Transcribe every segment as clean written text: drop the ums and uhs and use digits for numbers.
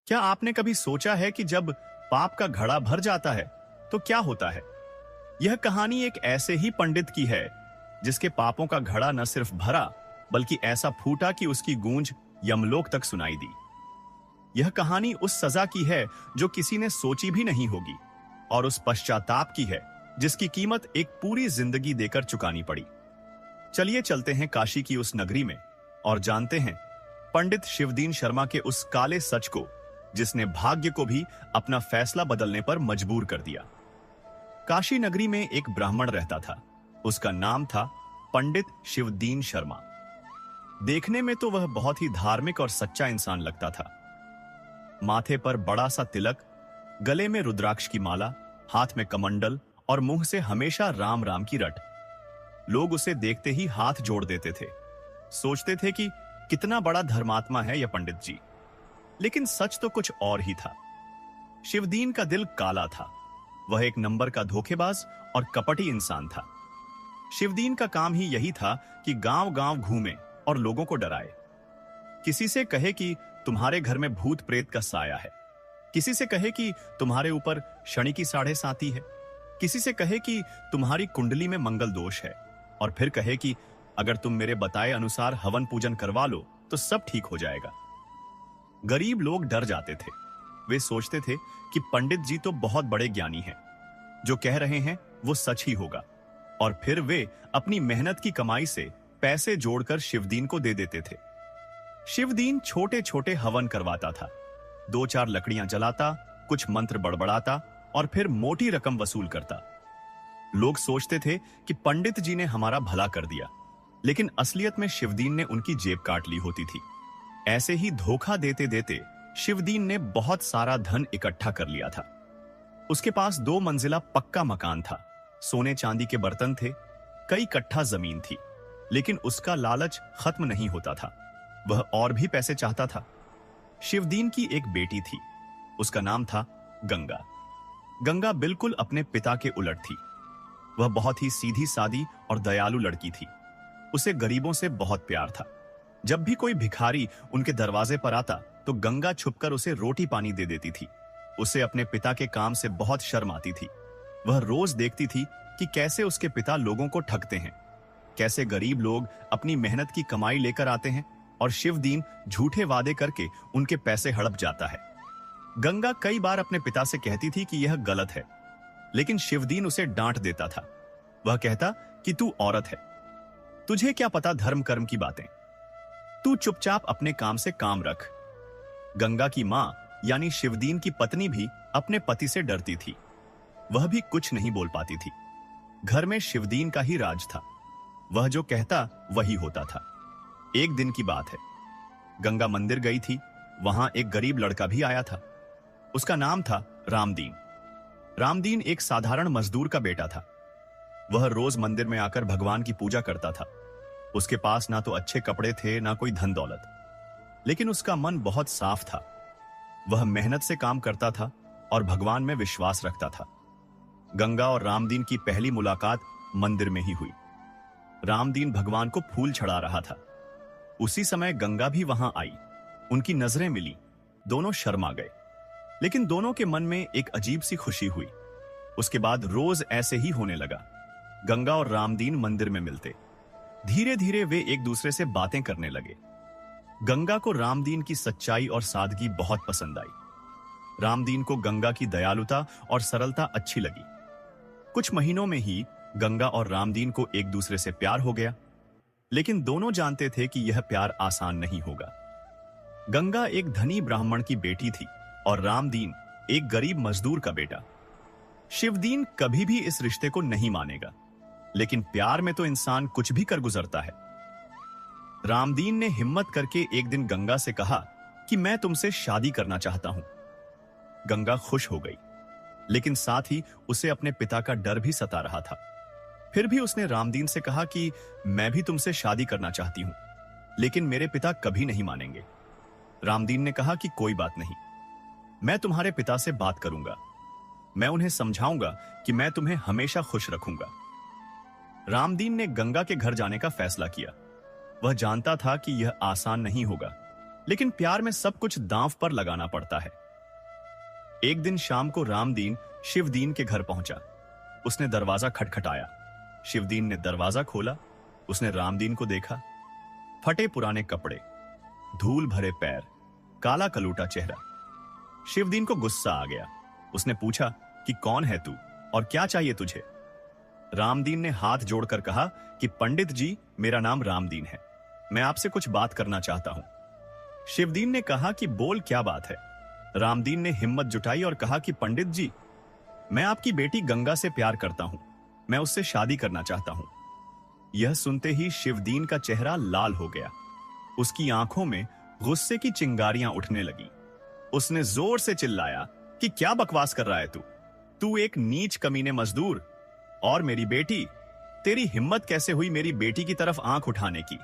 क्या आपने कभी सोचा है कि जब पाप का घड़ा भर जाता है तो क्या होता है? यह कहानी एक ऐसे ही पंडित की है जिसके पापों का घड़ा न सिर्फ भरा बल्कि ऐसा फूटा कि उसकी गूंज यमलोक तक सुनाई दी। यह कहानी उस सजा की है जो किसी ने सोची भी नहीं होगी और उस पश्चाताप की है जिसकी कीमत एक पूरी जिंदगी देकर चुकानी पड़ी। चलिए चलते हैं काशी की उस नगरी में और जानते हैं पंडित शिवदीन शर्मा के उस काले सच को जिसने भाग्य को भी अपना फैसला बदलने पर मजबूर कर दिया। काशी नगरी में एक ब्राह्मण रहता था। उसका नाम था पंडित शिवदीन शर्मा। देखने में तो वह बहुत ही धार्मिक और सच्चा इंसान लगता था। माथे पर बड़ा सा तिलक, गले में रुद्राक्ष की माला, हाथ में कमंडल और मुंह से हमेशा राम राम की रट। लोग उसे देखते ही हाथ जोड़ देते थे, सोचते थे कि कितना बड़ा धर्मात्मा है यह पंडित जी। लेकिन सच तो कुछ और ही था। शिवदीन का दिल काला था। वह एक नंबर का धोखेबाज और कपटी इंसान था। शिवदीन का काम ही यही था कि गांव गांव घूमे और लोगों को डराए। किसी से कहे कि तुम्हारे घर में भूत प्रेत का साया है, किसी से कहे कि तुम्हारे ऊपर शनि की 7.5 है, किसी से कहे कि तुम्हारी कुंडली में मंगल दोष है, और फिर कहे कि अगर तुम मेरे बताए अनुसार हवन पूजन करवा लो तो सब ठीक हो जाएगा। गरीब लोग डर जाते थे। वे सोचते थे कि पंडित जी तो बहुत बड़े ज्ञानी हैं, जो कह रहे हैं वो सच ही होगा, और फिर वे अपनी मेहनत की कमाई से पैसे जोड़कर शिवदीन को दे देते थे। शिवदीन छोटे छोटे हवन करवाता था, 2-4 लकड़ियां जलाता, कुछ मंत्र बड़बड़ाता और फिर मोटी रकम वसूल करता। लोग सोचते थे कि पंडित जी ने हमारा भला कर दिया, लेकिन असलियत में शिवदीन ने उनकी जेब काट ली होती थी। ऐसे ही धोखा देते देते शिवदीन ने बहुत सारा धन इकट्ठा कर लिया था। उसके पास 2 मंजिला पक्का मकान था, सोने चांदी के बर्तन थे, कई कट्ठा जमीन थी, लेकिन उसका लालच खत्म नहीं होता था। वह और भी पैसे चाहता था। शिवदीन की एक बेटी थी, उसका नाम था गंगा। गंगा बिल्कुल अपने पिता के उलट थी। वह बहुत ही सीधी सादी और दयालु लड़की थी। उसे गरीबों से बहुत प्यार था। जब भी कोई भिखारी उनके दरवाजे पर आता तो गंगा छुपकर उसे रोटी पानी दे देती थी। उसे अपने पिता के काम से बहुत शर्म आती थी। वह रोज देखती थी कि कैसे उसके पिता लोगों को ठगते हैं, कैसे गरीब लोग अपनी मेहनत की कमाई लेकर आते हैं और शिवदीन झूठे वादे करके उनके पैसे हड़प जाता है। गंगा कई बार अपने पिता से कहती थी कि यह गलत है, लेकिन शिवदीन उसे डांट देता था। वह कहता कि तू औरत है, तुझे क्या पता धर्म कर्म की बातें, तू चुपचाप अपने काम से काम रख। गंगा की मां यानी शिवदीन की पत्नी भी अपने पति से डरती थी। वह भी कुछ नहीं बोल पाती थी। घर में शिवदीन का ही राज था। वह जो कहता वही होता था। एक दिन की बात है, गंगा मंदिर गई थी। वहां एक गरीब लड़का भी आया था। उसका नाम था रामदीन। रामदीन एक साधारण मजदूर का बेटा था। वह रोज मंदिर में आकर भगवान की पूजा करता था। उसके पास ना तो अच्छे कपड़े थे, ना कोई धन दौलत, लेकिन उसका मन बहुत साफ था। वह मेहनत से काम करता था और भगवान में विश्वास रखता था। गंगा और रामदीन की पहली मुलाकात मंदिर में ही हुई। रामदीन भगवान को फूल चढ़ा रहा था। उसी समय गंगा भी वहां आई। उनकी नजरें मिली। दोनों शर्मा गए, लेकिन दोनों के मन में एक अजीब सी खुशी हुई। उसके बाद रोज ऐसे ही होने लगा। गंगा और रामदीन मंदिर में मिलते। धीरे धीरे वे एक दूसरे से बातें करने लगे। गंगा को रामदीन की सच्चाई और सादगी बहुत पसंद आई। रामदीन को गंगा की दयालुता और सरलता अच्छी लगी। कुछ महीनों में ही गंगा और रामदीन को एक दूसरे से प्यार हो गया, लेकिन दोनों जानते थे कि यह प्यार आसान नहीं होगा। गंगा एक धनी ब्राह्मण की बेटी थी और रामदीन एक गरीब मजदूर का बेटा। शिवदीन कभी भी इस रिश्ते को नहीं मानेगा, लेकिन प्यार में तो इंसान कुछ भी कर गुजरता है। रामदीन ने हिम्मत करके एक दिन गंगा से कहा कि मैं तुमसे शादी करना चाहता हूं। गंगा खुश हो गई, लेकिन साथ ही उसे अपने पिता का डर भी सता रहा था। फिर भी उसने रामदीन से कहा कि मैं भी तुमसे शादी करना चाहती हूं, लेकिन मेरे पिता कभी नहीं मानेंगे। रामदीन ने कहा कि कोई बात नहीं, मैं तुम्हारे पिता से बात करूंगा। मैं उन्हें समझाऊंगा कि मैं तुम्हें हमेशा खुश रखूंगा। रामदीन ने गंगा के घर जाने का फैसला किया। वह जानता था कि यह आसान नहीं होगा, लेकिन प्यार में सब कुछ दांव पर लगाना पड़ता है। एक दिन शाम को रामदीन शिवदीन के घर पहुंचा। उसने दरवाजा खटखटाया। शिवदीन ने दरवाजा खोला। उसने रामदीन को देखा। फटे पुराने कपड़े, धूल भरे पैर, काला कलूटा चेहरा। शिवदीन को गुस्सा आ गया। उसने पूछा कि कौन है तू और क्या चाहिए तुझे? रामदीन ने हाथ जोड़कर कहा कि पंडित जी, मेरा नाम रामदीन है, मैं आपसे कुछ बात करना चाहता हूं। शिवदीन ने कहा कि बोल, क्या बात है? रामदीन ने हिम्मत जुटाई और कहा कि पंडित जी, मैं आपकी बेटी गंगा से प्यार करता हूं, मैं उससे शादी करना चाहता हूं। यह सुनते ही शिवदीन का चेहरा लाल हो गया। उसकी आंखों में गुस्से की चिंगारियां उठने लगी। उसने जोर से चिल्लाया कि क्या बकवास कर रहा है तू? तू एक नीच कमीने मजदूर, और मेरी बेटी, तेरी हिम्मत कैसे हुई मेरी बेटी की तरफ आंख उठाने की?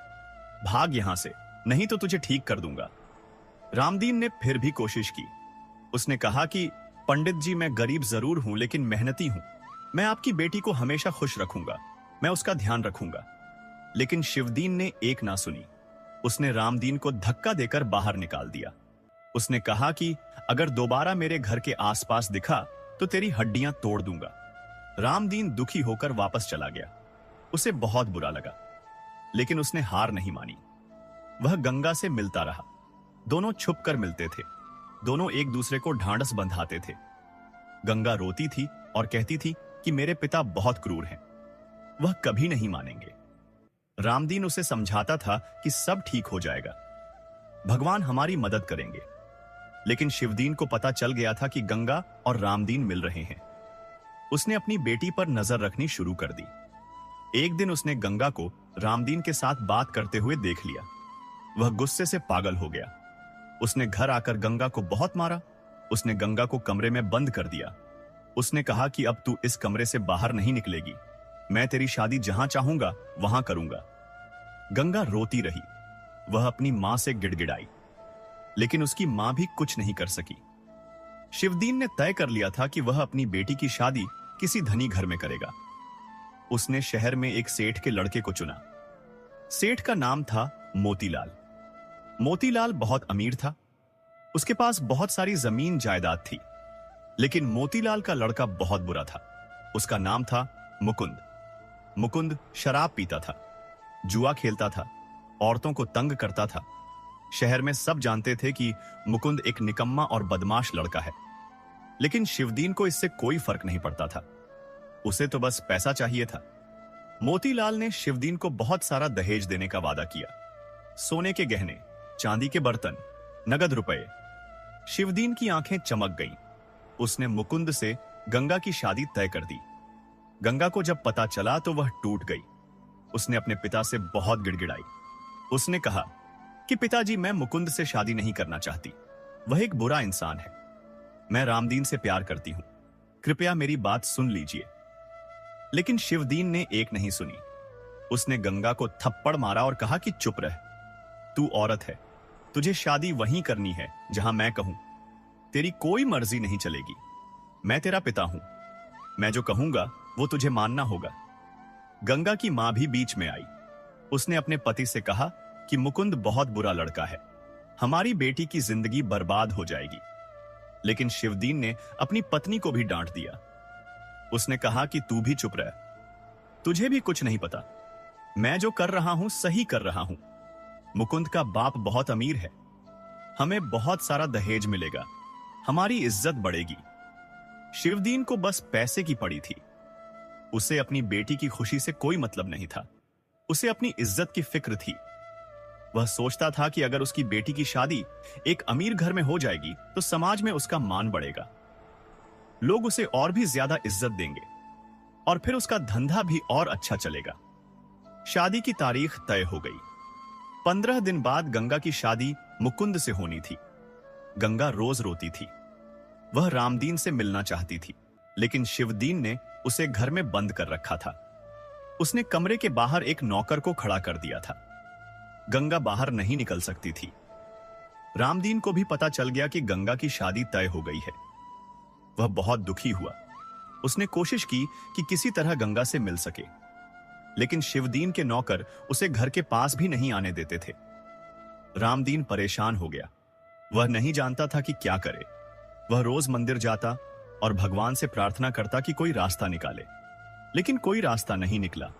भाग यहां से, नहीं तो तुझे ठीक कर दूंगा। रामदीन ने फिर भी कोशिश की। उसने कहा कि पंडित जी, मैं गरीब जरूर हूं लेकिन मेहनती हूं, मैं आपकी बेटी को हमेशा खुश रखूंगा, मैं उसका ध्यान रखूंगा। लेकिन शिवदीन ने एक ना सुनी। उसने रामदीन को धक्का देकर बाहर निकाल दिया। उसने कहा कि अगर दोबारा मेरे घर के आसपास दिखा तो तेरी हड्डियां तोड़ दूंगा। रामदीन दुखी होकर वापस चला गया। उसे बहुत बुरा लगा, लेकिन उसने हार नहीं मानी। वह गंगा से मिलता रहा। दोनों छुपकर मिलते थे। दोनों एक दूसरे को ढांढस बंधाते थे। गंगा रोती थी और कहती थी कि मेरे पिता बहुत क्रूर हैं, वह कभी नहीं मानेंगे। रामदीन उसे समझाता था कि सब ठीक हो जाएगा, भगवान हमारी मदद करेंगे। लेकिन शिवदीन को पता चल गया था कि गंगा और रामदीन मिल रहे हैं। उसने अपनी बेटी पर नजर रखनी शुरू कर दी। एक दिन उसने गंगा को रामदीन के साथ बात करते हुए देख लिया। वह गुस्से से पागल हो गया। उसने घर आकर गंगा को बहुत मारा। उसने गंगा को कमरे में बंद कर दिया। उसने कहा कि अब तू इस कमरे से बाहर नहीं निकलेगी, मैं तेरी शादी जहां चाहूंगा वहां करूंगा। गंगा रोती रही। वह अपनी मां से गिड़गिड़ाई, लेकिन उसकी मां भी कुछ नहीं कर सकी। शिवदीन ने तय कर लिया था कि वह अपनी बेटी की शादी किसी धनी घर में करेगा। उसने शहर में एक सेठ के लड़के को चुना। सेठ का नाम था मोतीलाल। मोतीलाल बहुत अमीर था। उसके पास बहुत सारी जमीन जायदाद थी। लेकिन मोतीलाल का लड़का बहुत बुरा था। उसका नाम था मुकुंद। मुकुंद शराब पीता था, जुआ खेलता था, औरतों को तंग करता था। शहर में सब जानते थे कि मुकुंद एक निकम्मा और बदमाश लड़का है। लेकिन शिवदीन को इससे कोई फर्क नहीं पड़ता था। उसे तो बस पैसा चाहिए था। मोतीलाल ने शिवदीन को बहुत सारा दहेज देने का वादा किया। सोने के गहने, चांदी के बर्तन, नगद रुपए। शिवदीन की आंखें चमक गईं। उसने मुकुंद से गंगा की शादी तय कर दी। गंगा को जब पता चला तो वह टूट गई। उसने अपने पिता से बहुत गिड़गिड़ाई। उसने कहा कि पिताजी, मैं मुकुंद से शादी नहीं करना चाहती, वह एक बुरा इंसान है। मैं रामदीन से प्यार करती हूं, कृपया मेरी बात सुन लीजिए। लेकिन शिवदीन ने एक नहीं सुनी। उसने गंगा को थप्पड़ मारा और कहा कि चुप रह, तू औरत है, तुझे शादी वहीं करनी है जहां मैं कहूं, तेरी कोई मर्जी नहीं चलेगी। मैं तेरा पिता हूं, मैं जो कहूंगा वो तुझे मानना होगा। गंगा की मां भी बीच में आई। उसने अपने पति से कहा कि मुकुंद बहुत बुरा लड़का है, हमारी बेटी की जिंदगी बर्बाद हो जाएगी। लेकिन शिवदीन ने अपनी पत्नी को भी डांट दिया। उसने कहा कि तू भी चुप रह, तुझे भी कुछ नहीं पता, मैं जो कर रहा हूं सही कर रहा हूं। मुकुंद का बाप बहुत अमीर है, हमें बहुत सारा दहेज मिलेगा, हमारी इज्जत बढ़ेगी। शिवदीन को बस पैसे की पड़ी थी। उसे अपनी बेटी की खुशी से कोई मतलब नहीं था। उसे अपनी इज्जत की फिक्र थी। वह सोचता था कि अगर उसकी बेटी की शादी एक अमीर घर में हो जाएगी तो समाज में उसका मान बढ़ेगा, लोग उसे और भी ज्यादा इज्जत देंगे और फिर उसका धंधा भी और अच्छा चलेगा। शादी की तारीख तय हो गई। 15 दिन बाद गंगा की शादी मुकुंद से होनी थी। गंगा रोज रोती थी। वह रामदीन से मिलना चाहती थी, लेकिन शिवदीन ने उसे घर में बंद कर रखा था। उसने कमरे के बाहर एक नौकर को खड़ा कर दिया था। गंगा बाहर नहीं निकल सकती थी। रामदीन को भी पता चल गया कि गंगा की शादी तय हो गई है। वह बहुत दुखी हुआ। उसने कोशिश की कि किसी तरह गंगा से मिल सके, लेकिन शिवदीन के नौकर उसे घर के पास भी नहीं आने देते थे। रामदीन परेशान हो गया। वह नहीं जानता था कि क्या करे। वह रोज मंदिर जाता और भगवान से प्रार्थना करता कि कोई रास्ता निकाले, लेकिन कोई रास्ता नहीं निकला।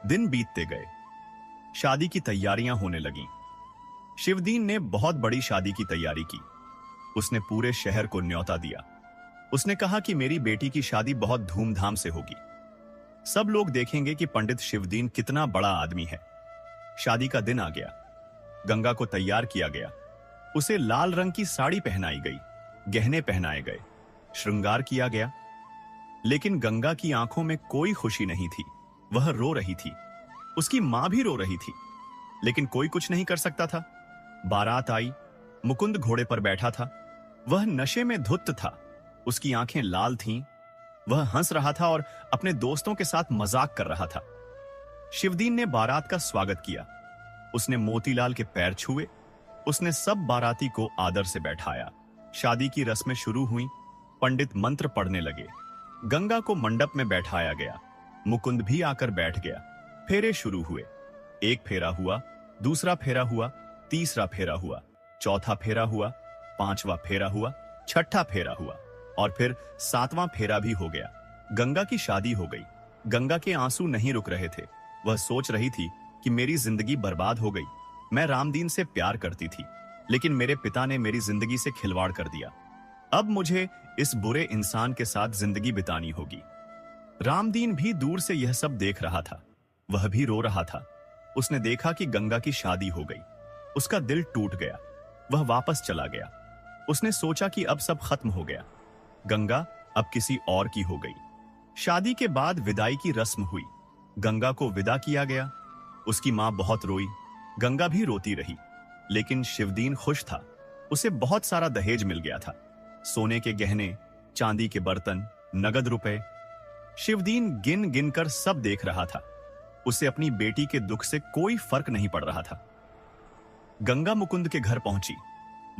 दिन बीतते गए। शादी की तैयारियां होने लगीं। शिवदीन ने बहुत बड़ी शादी की तैयारी की। उसने पूरे शहर को न्योता दिया। उसने कहा कि मेरी बेटी की शादी बहुत धूमधाम से होगी। सब लोग देखेंगे कि पंडित शिवदीन कितना बड़ा आदमी है। शादी का दिन आ गया। गंगा को तैयार किया गया। उसे लाल रंग की साड़ी पहनाई गई, गहने पहनाए गए, श्रृंगार किया गया। लेकिन गंगा की आंखों में कोई खुशी नहीं थी। वह रो रही थी। उसकी मां भी रो रही थी, लेकिन कोई कुछ नहीं कर सकता था। बारात आई। मुकुंद घोड़े पर बैठा था। वह नशे में धुत था। उसकी आंखें लाल थीं। वह हंस रहा था और अपने दोस्तों के साथ मजाक कर रहा था। शिवदीन ने बारात का स्वागत किया। उसने मोतीलाल के पैर छुए। उसने सब बाराती को आदर से बैठाया। शादी की रस्में शुरू हुई। पंडित मंत्र पढ़ने लगे। गंगा को मंडप में बैठाया गया। मुकुंद भी आकर बैठ गया। फेरे शुरू हुए। एक फेरा हुआ, दूसरा फेरा हुआ, तीसरा फेरा हुआ, चौथा फेरा हुआ, पांचवा फेरा हुआ, छठा फेरा हुआ और फिर सातवां फेरा भी हो गया। गंगा की शादी हो गई। गंगा के आंसू नहीं रुक रहे थे। वह सोच रही थी कि मेरी जिंदगी बर्बाद हो गई। मैं रामदीन से प्यार करती थी, लेकिन मेरे पिता ने मेरी जिंदगी से खिलवाड़ कर दिया। अब मुझे इस बुरे इंसान के साथ जिंदगी बितानी होगी। रामदीन भी दूर से यह सब देख रहा था। वह भी रो रहा था। उसने देखा कि गंगा की शादी हो गई। उसका दिल टूट गया। वह वापस चला गया। उसने सोचा कि अब सब खत्म हो गया। गंगा अब किसी और की हो गई। शादी के बाद विदाई की रस्म हुई। गंगा को विदा किया गया। उसकी मां बहुत रोई। गंगा भी रोती रही। लेकिन शिवदीन खुश था। उसे बहुत सारा दहेज मिल गया था। सोने के गहने, चांदी के बर्तन, नगद रुपए। शिवदीन गिन गिन कर सब देख रहा था। उसे अपनी बेटी के दुख से कोई फर्क नहीं पड़ रहा था। गंगा मुकुंद के घर पहुंची।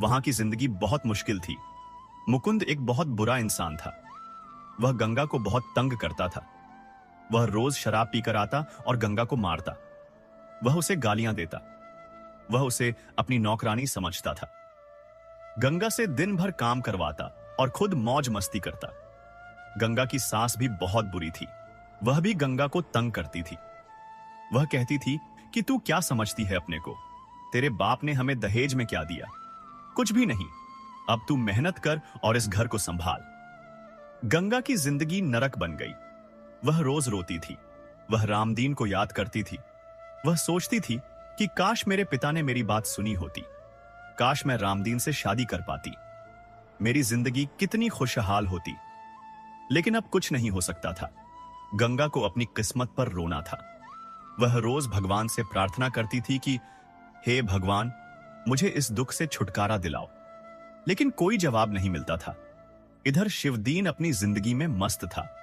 वहां की जिंदगी बहुत मुश्किल थी। मुकुंद एक बहुत बुरा इंसान था। वह गंगा को बहुत तंग करता था। वह रोज शराब पीकर आता और गंगा को मारता। वह उसे गालियां देता। वह उसे अपनी नौकरानी समझता था। गंगा से दिन भर काम करवाता और खुद मौज मस्ती करता। गंगा की सास भी बहुत बुरी थी। वह भी गंगा को तंग करती थी। वह कहती थी कि तू क्या समझती है अपने को? तेरे बाप ने हमें दहेज में क्या दिया? कुछ भी नहीं। अब तू मेहनत कर और इस घर को संभाल। गंगा की जिंदगी नरक बन गई। वह रोज रोती थी। वह रामदीन को याद करती थी। वह सोचती थी कि काश मेरे पिता ने मेरी बात सुनी होती। काश मैं रामदीन से शादी कर पाती। मेरी जिंदगी कितनी खुशहाल होती। लेकिन अब कुछ नहीं हो सकता था। गंगा को अपनी किस्मत पर रोना था। वह रोज भगवान से प्रार्थना करती थी कि हे भगवान, मुझे इस दुख से छुटकारा दिलाओ। लेकिन कोई जवाब नहीं मिलता था। इधर शिवदीन अपनी जिंदगी में मस्त था।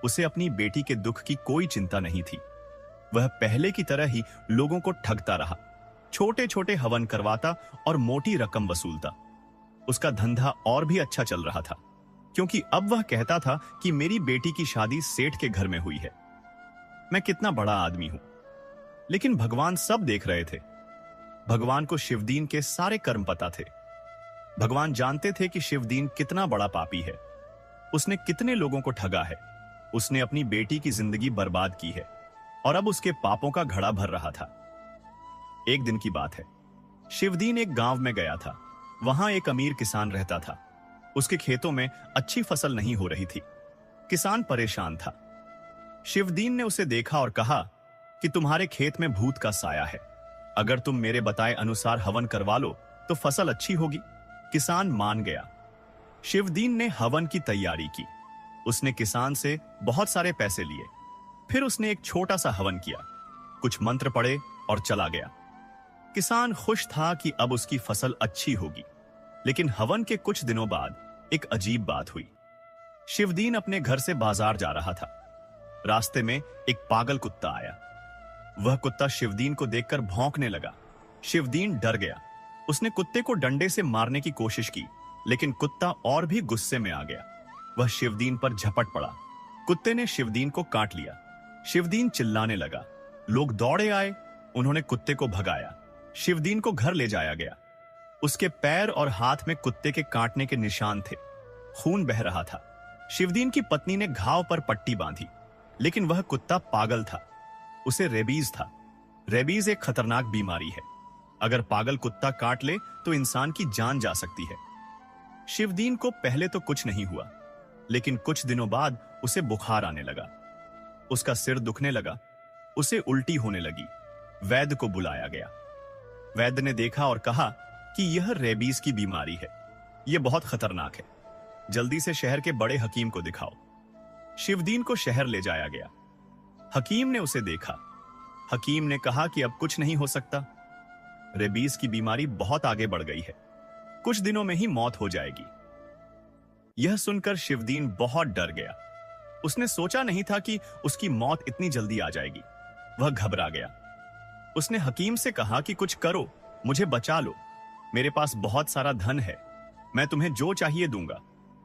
उसे अपनी बेटी के दुख की कोई चिंता नहीं थी। वह पहले की तरह ही लोगों को ठगता रहा। छोटे छोटे हवन करवाता और मोटी रकम वसूलता। उसका धंधा और भी अच्छा चल रहा था, क्योंकि अब वह कहता था कि मेरी बेटी की शादी सेठ के घर में हुई है। मैं कितना बड़ा आदमी हूं। लेकिन भगवान सब देख रहे थे। भगवान को शिवदीन के सारे कर्म पता थे। भगवान जानते थे कि शिवदीन कितना बड़ा पापी है। उसने कितने लोगों को ठगा है। उसने अपनी बेटी की जिंदगी बर्बाद की है और अब उसके पापों का घड़ा भर रहा था। एक दिन की बात है। शिवदीन एक गांव में गया था। वहां एक अमीर किसान रहता था। उसके खेतों में अच्छी फसल नहीं हो रही थी। किसान परेशान था। शिवदीन ने उसे देखा और कहा कि तुम्हारे खेत में भूत का साया है। अगर तुम मेरे बताए अनुसार हवन करवा लो तो फसल अच्छी होगी। किसान मान गया। शिवदीन ने हवन की तैयारी की। उसने किसान से बहुत सारे पैसे लिए। फिर उसने एक छोटा सा हवन किया, कुछ मंत्र पढ़े और चला गया। किसान खुश था कि अब उसकी फसल अच्छी होगी। लेकिन हवन के कुछ दिनों बाद एक अजीब बात हुई। शिवदीन अपने घर से बाजार जा रहा था। रास्ते में एक पागल कुत्ता आया। वह कुत्ता शिवदीन को देखकर भौंकने लगा। शिवदीन डर गया। उसने कुत्ते को डंडे से मारने की कोशिश की, लेकिन कुत्ता और भी गुस्से में आ गया। वह शिवदीन पर झपट पड़ा। कुत्ते ने शिवदीन को काट लिया। शिवदीन चिल्लाने लगा। लोग दौड़े आए। उन्होंने कुत्ते को भगाया। शिवदीन को घर ले जाया गया। उसके पैर और हाथ में कुत्ते के काटने के निशान थे। खून बह रहा था। शिवदीन की पत्नी ने घाव पर पट्टी बांधी, लेकिन वह कुत्ता पागल था। उसे रेबीज था। रेबीज एक खतरनाक बीमारी है। अगर पागल कुत्ता काट ले तो इंसान की जान जा सकती है। शिवदीन को पहले तो कुछ नहीं हुआ, लेकिन कुछ दिनों बाद उसे बुखार आने लगा। उसका सिर दुखने लगा। उसे उल्टी होने लगी। वैद्य को बुलाया गया। वैद्य ने देखा और कहा कि यह रेबीज की बीमारी है। यह बहुत खतरनाक है। जल्दी से शहर के बड़े हकीम को दिखाओ। शिवदीन को शहर ले जाया गया। हकीम ने उसे देखा। हकीम ने कहा कि अब कुछ नहीं हो सकता। रेबीज की बीमारी बहुत आगे बढ़ गई है। कुछ दिनों में ही मौत हो जाएगी। यह सुनकर शिवदीन बहुत डर गया। उसने सोचा नहीं था कि उसकी मौत इतनी जल्दी आ जाएगी। वह घबरा गया। उसने हकीम से कहा कि कुछ करो, मुझे बचा लो। मेरे पास बहुत सारा धन है, मैं तुम्हें जो चाहिए दूंगा।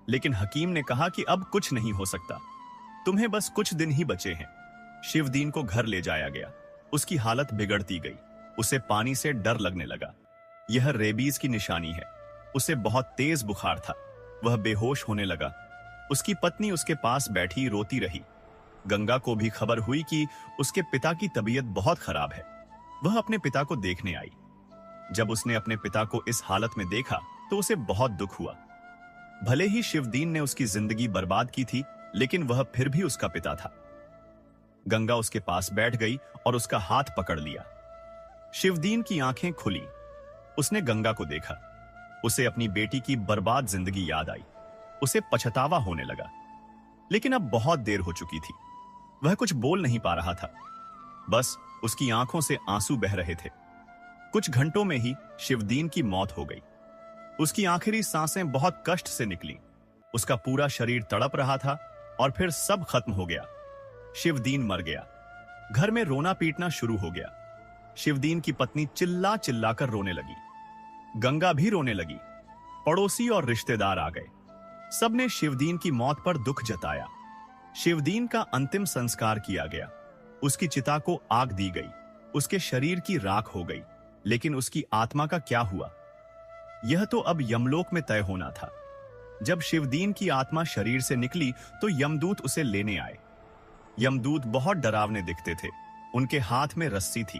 लेकिन हकीम ने कहा कि अब कुछ नहीं हो सकता, तुम्हें बस कुछ दिन ही बचे हैं। शिवदीन को घर ले जाया गया। उसकी हालत बिगड़ती गई। उसे पानी से डर लगने लगा। यह रेबीज की निशानी है। उसे बहुत तेज बुखार था। वह बेहोश होने लगा। उसकी पत्नी उसके पास बैठी रोती रही। गंगा को भी खबर हुई कि उसके पिता की तबीयत बहुत खराब है। वह अपने पिता को देखने आई। जब उसने अपने पिता को इस हालत में देखा तो उसे बहुत दुख हुआ। भले ही शिवदीन ने उसकी जिंदगी बर्बाद की थी, लेकिन वह फिर भी उसका पिता था। गंगा उसके पास बैठ गई और उसका हाथ पकड़ लिया। शिवदीन की आंखें खुली। उसने गंगा को देखा। उसे अपनी बेटी की बर्बाद जिंदगी याद आई। उसे पछतावा होने लगा। लेकिन अब बहुत देर हो चुकी थी। वह कुछ बोल नहीं पा रहा था। बस उसकी आंखों से आंसू बह रहे थे। कुछ घंटों में ही शिवदीन की मौत हो गई। उसकी आखिरी सांसें बहुत कष्ट से निकली। उसका पूरा शरीर तड़प रहा था और फिर सब खत्म हो गया। शिवदीन मर गया। घर में रोना पीटना शुरू हो गया। शिवदीन की पत्नी चिल्ला चिल्लाकर रोने लगी। गंगा भी रोने लगी। पड़ोसी और रिश्तेदार आ गए। सबने शिवदीन की मौत पर दुख जताया। शिवदीन का अंतिम संस्कार किया गया। उसकी चिता को आग दी गई। उसके शरीर की राख हो गई। लेकिन उसकी आत्मा का क्या हुआ, यह तो अब यमलोक में तय होना था। जब शिवदीन की आत्मा शरीर से निकली तो यमदूत उसे लेने आए। यमदूत बहुत डरावने दिखते थे। उनके हाथ में रस्सी थी।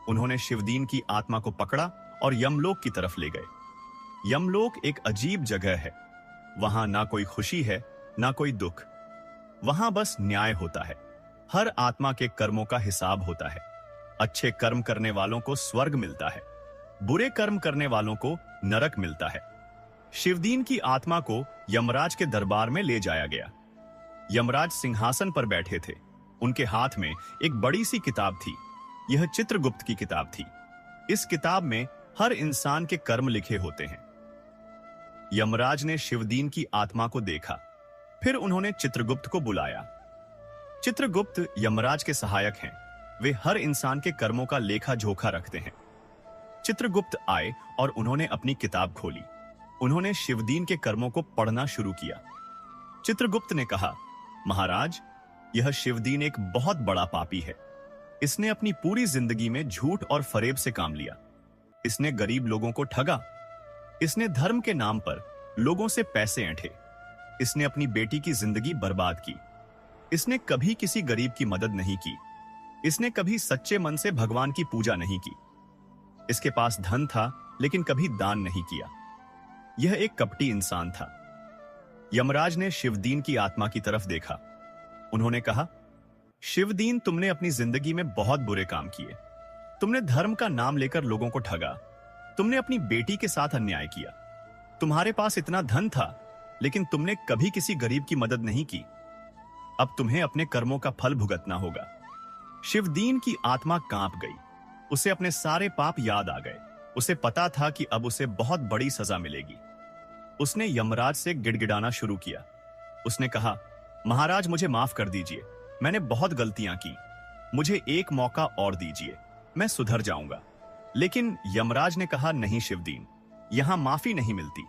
उन्होंने शिवदीन की आत्मा को पकड़ा और यमलोक की तरफ ले गए। यमलोक एक अजीब जगह है। वहां ना कोई खुशी है, ना कोई दुख। वहां बस न्याय होता है। हर आत्मा के कर्मों का हिसाब होता है। अच्छे कर्म करने वालों को स्वर्ग मिलता है, बुरे कर्म करने वालों को नरक मिलता है। शिवदीन की आत्मा को यमराज के दरबार में ले जाया गया। यमराज सिंहासन पर बैठे थे। उनके हाथ में एक बड़ी सी किताब थी। यह चित्रगुप्त की किताब थी। इस किताब में हर इंसान के कर्म लिखे होते हैं। यमराज ने शिवदीन की आत्मा को देखा। फिर उन्होंने चित्रगुप्त को बुलाया। चित्रगुप्त यमराज के सहायक हैं। वे हर इंसान के कर्मों का लेखा जोखा रखते हैं। चित्रगुप्त आए और उन्होंने अपनी किताब खोली। उन्होंने शिवदीन के कर्मों को पढ़ना शुरू किया। चित्रगुप्त ने कहा, महाराज, यह शिवदीन एक बहुत बड़ा पापी है। इसने अपनी पूरी जिंदगी में झूठ और फरेब से काम लिया। इसने गरीब लोगों को ठगा। इसने धर्म के नाम पर लोगों से पैसे ऐंठे। इसने अपनी बेटी की जिंदगी बर्बाद की। इसने कभी किसी गरीब की मदद नहीं की। इसने कभी सच्चे मन से भगवान की पूजा नहीं की। इसके पास धन था, लेकिन कभी दान नहीं किया। यह एक कपटी इंसान था। यमराज ने शिवदीन की आत्मा की तरफ देखा। उन्होंने कहा, शिवदीन, तुमने अपनी जिंदगी में बहुत बुरे काम किए। तुमने धर्म का नाम लेकर लोगों को ठगा। तुमने अपनी बेटी के साथ अन्याय किया। तुम्हारे पास इतना धन था, लेकिन तुमने कभी किसी गरीब की मदद नहीं की। अब तुम्हें अपने कर्मों का फल भुगतना होगा। शिवदीन की आत्मा कांप गई। उसे अपने सारे पाप याद आ गए। उसे पता था कि अब उसे बहुत बड़ी सजा मिलेगी। उसने यमराज से गिड़गिड़ाना शुरू किया। उसने कहा, महाराज, मुझे माफ कर दीजिए। मैंने बहुत गलतियां की। मुझे एक मौका और दीजिए, मैं सुधर जाऊंगा। लेकिन यमराज ने कहा, नहीं शिवदीन, यहां माफी नहीं मिलती।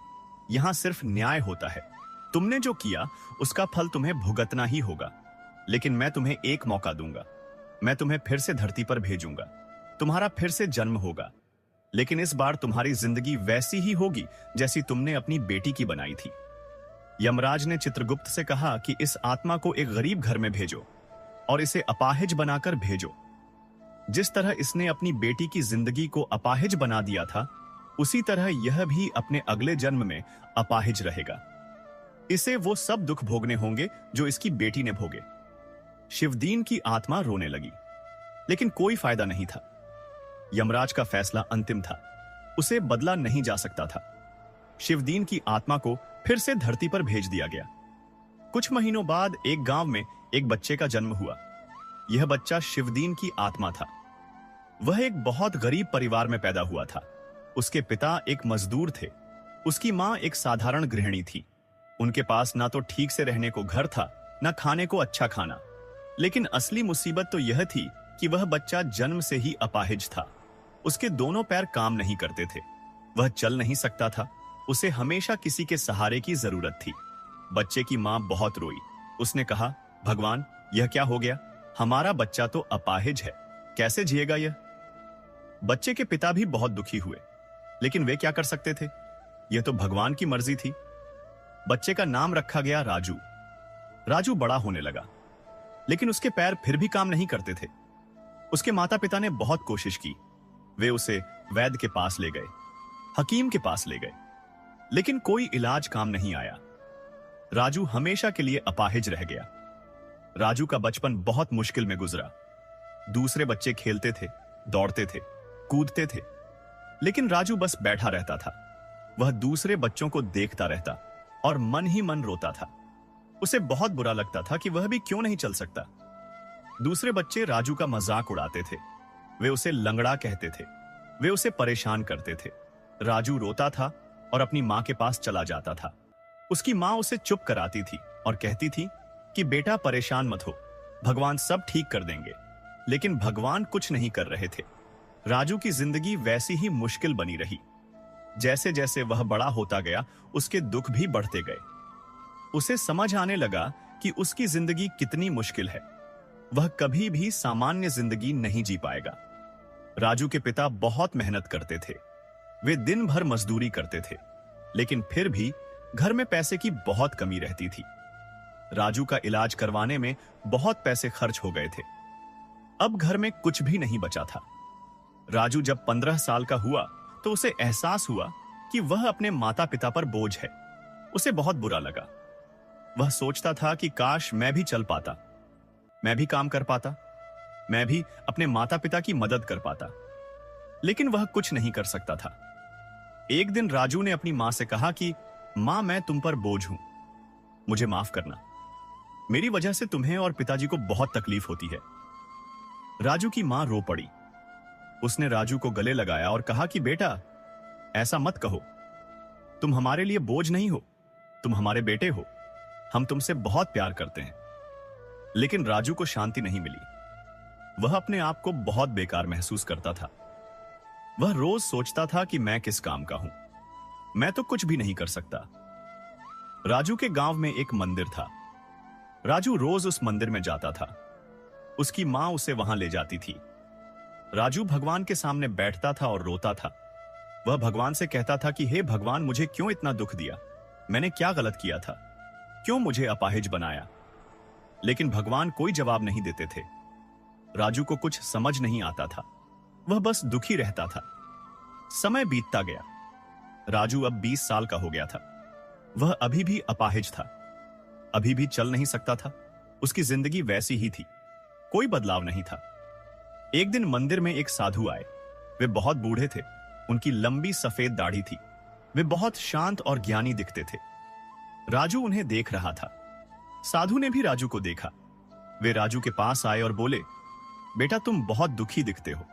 यहां सिर्फ न्याय होता है। तुमने जो किया उसका फल तुम्हें भुगतना ही होगा। लेकिन मैं तुम्हें एक मौका दूंगा। मैं तुम्हें फिर से धरती पर भेजूंगा। तुम्हारा फिर से जन्म होगा। लेकिन इस बार तुम्हारी जिंदगी वैसी ही होगी जैसी तुमने अपनी बेटी की बनाई थी। यमराज ने चित्रगुप्त से कहा कि इस आत्मा को एक गरीब घर में भेजो और इसे अपाहिज बनाकर भेजो। जिस तरह इसने अपनी बेटी की जिंदगी को अपाहिज बना दिया था, उसी तरह यह भी अपने अगले जन्म में अपाहिज रहेगा। इसे वो सब दुख भोगने होंगे जो इसकी बेटी ने भोगे। शिवदीन की आत्मा रोने लगी, लेकिन कोई फायदा नहीं था। यमराज का फैसला अंतिम था, उसे बदला नहीं जा सकता था। शिवदीन की आत्मा को फिर से धरती पर भेज दिया गया। कुछ महीनों बाद एक गांव में एक बच्चे का जन्म हुआ। यह बच्चा शिवदीन की आत्मा था। वह एक बहुत गरीब परिवार में पैदा हुआ था। उसके पिता एक मजदूर थे। उसकी मां एक साधारण गृहिणी थी। उनके पास ना तो ठीक से रहने को घर था, ना खाने को अच्छा खाना। लेकिन असली मुसीबत तो यह थी कि वह बच्चा जन्म से ही अपाहिज था। उसके दोनों पैर काम नहीं करते थे। वह चल नहीं सकता था। उसे हमेशा किसी के सहारे की जरूरत थी। बच्चे की मां बहुत रोई। उसने कहा, भगवान, यह क्या हो गया? हमारा बच्चा तो अपाहिज है, कैसे जिएगा यह? बच्चे के पिता भी बहुत दुखी हुए, लेकिन वे क्या कर सकते थे? यह तो भगवान की मर्जी थी। बच्चे का नाम रखा गया राजू। राजू बड़ा होने लगा, लेकिन उसके पैर फिर भी काम नहीं करते थे। उसके माता पिता ने बहुत कोशिश की। वे उसे वैद्य के पास ले गए, हकीम के पास ले गए, लेकिन कोई इलाज काम नहीं आया। राजू हमेशा के लिए अपाहिज रह गया। राजू का बचपन बहुत मुश्किल में गुजरा। दूसरे बच्चे खेलते थे, दौड़ते थे, कूदते थे, लेकिन राजू बस बैठा रहता था। वह दूसरे बच्चों को देखता रहता और मन ही मन रोता था। उसे बहुत बुरा लगता था कि वह भी क्यों नहीं चल सकता। दूसरे बच्चे राजू का मजाक उड़ाते थे। वे उसे लंगड़ा कहते थे। वे उसे परेशान करते थे। राजू रोता था और अपनी मां के पास चला जाता था। उसकी मां उसे चुप कराती थी और कहती थी कि बेटा परेशान मत हो, भगवान सब ठीक कर देंगे। लेकिन भगवान कुछ नहीं कर रहे थे। राजू की जिंदगी वैसी ही मुश्किल बनी रही। जैसे जैसे वह बड़ा होता गया, उसके दुख भी बढ़ते गए। उसे समझ आने लगा कि उसकी जिंदगी कितनी मुश्किल है। वह कभी भी सामान्य जिंदगी नहीं जी पाएगा। राजू के पिता बहुत मेहनत करते थे। वे दिन भर मजदूरी करते थे, लेकिन फिर भी घर में पैसे की बहुत कमी रहती थी। राजू का इलाज करवाने में बहुत पैसे खर्च हो गए थे। अब घर में कुछ भी नहीं बचा था। राजू जब 15 साल का हुआ तो उसे एहसास हुआ कि वह अपने माता पिता पर बोझ है। उसे बहुत बुरा लगा। वह सोचता था कि काश मैं भी चल पाता, मैं भी काम कर पाता, मैं भी अपने माता पिता की मदद कर पाता। लेकिन वह कुछ नहीं कर सकता था। एक दिन राजू ने अपनी मां से कहा कि मां, मैं तुम पर बोझ हूं, मुझे माफ करना। मेरी वजह से तुम्हें और पिताजी को बहुत तकलीफ होती है। राजू की मां रो पड़ी। उसने राजू को गले लगाया और कहा कि बेटा, ऐसा मत कहो। तुम हमारे लिए बोझ नहीं हो, तुम हमारे बेटे हो। हम तुमसे बहुत प्यार करते हैं। लेकिन राजू को शांति नहीं मिली। वह अपने आप को बहुत बेकार महसूस करता था। वह रोज सोचता था कि मैं किस काम का हूं, मैं तो कुछ भी नहीं कर सकता। राजू के गांव में एक मंदिर था। राजू रोज उस मंदिर में जाता था। उसकी मां उसे वहां ले जाती थी। राजू भगवान के सामने बैठता था और रोता था। वह भगवान से कहता था कि हे भगवान, मुझे क्यों इतना दुख दिया? मैंने क्या गलत किया था? क्यों मुझे अपाहिज बनाया? लेकिन भगवान कोई जवाब नहीं देते थे। राजू को कुछ समझ नहीं आता था। वह बस दुखी रहता था। समय बीतता गया। राजू अब 20 साल का हो गया था। वह अभी भी अपाहिज था, अभी भी चल नहीं सकता था। उसकी जिंदगी वैसी ही थी, कोई बदलाव नहीं था। एक दिन मंदिर में एक साधु आए। वे बहुत बूढ़े थे। उनकी लंबी सफेद दाढ़ी थी। वे बहुत शांत और ज्ञानी दिखते थे। राजू उन्हें देख रहा था। साधु ने भी राजू को देखा। वे राजू के पास आए और बोले, बेटा, तुम बहुत दुखी दिखते हो,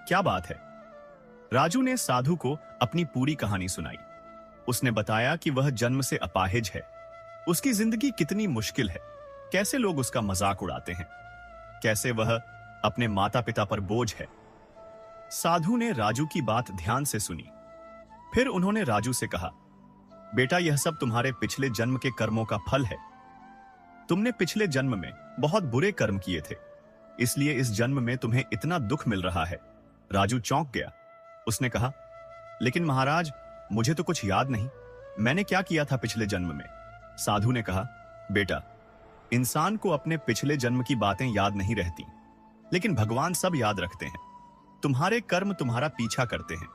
क्या बात है? राजू ने साधु को अपनी पूरी कहानी सुनाई। उसने बताया कि वह जन्म से अपाहिज है। उसकी जिंदगी कितनी मुश्किल है, कैसे लोग उसका मजाक उड़ाते हैं, कैसे वह अपने माता पिता पर बोझ है। साधु ने राजू की बात ध्यान से सुनी। फिर उन्होंने राजू से कहा, बेटा, यह सब तुम्हारे पिछले जन्म के कर्मों का फल है। तुमने पिछले जन्म में बहुत बुरे कर्म किए थे, इसलिए इस जन्म में तुम्हें इतना दुख मिल रहा है। राजू चौंक गया। उसने कहा, लेकिन महाराज, मुझे तो कुछ याद नहीं, मैंने क्या किया था पिछले जन्म में। साधु ने कहा, बेटा, इंसान को अपने पिछले जन्म की बातें याद नहीं रहती, लेकिन भगवान सब याद रखते हैं। तुम्हारे कर्म तुम्हारा पीछा करते हैं,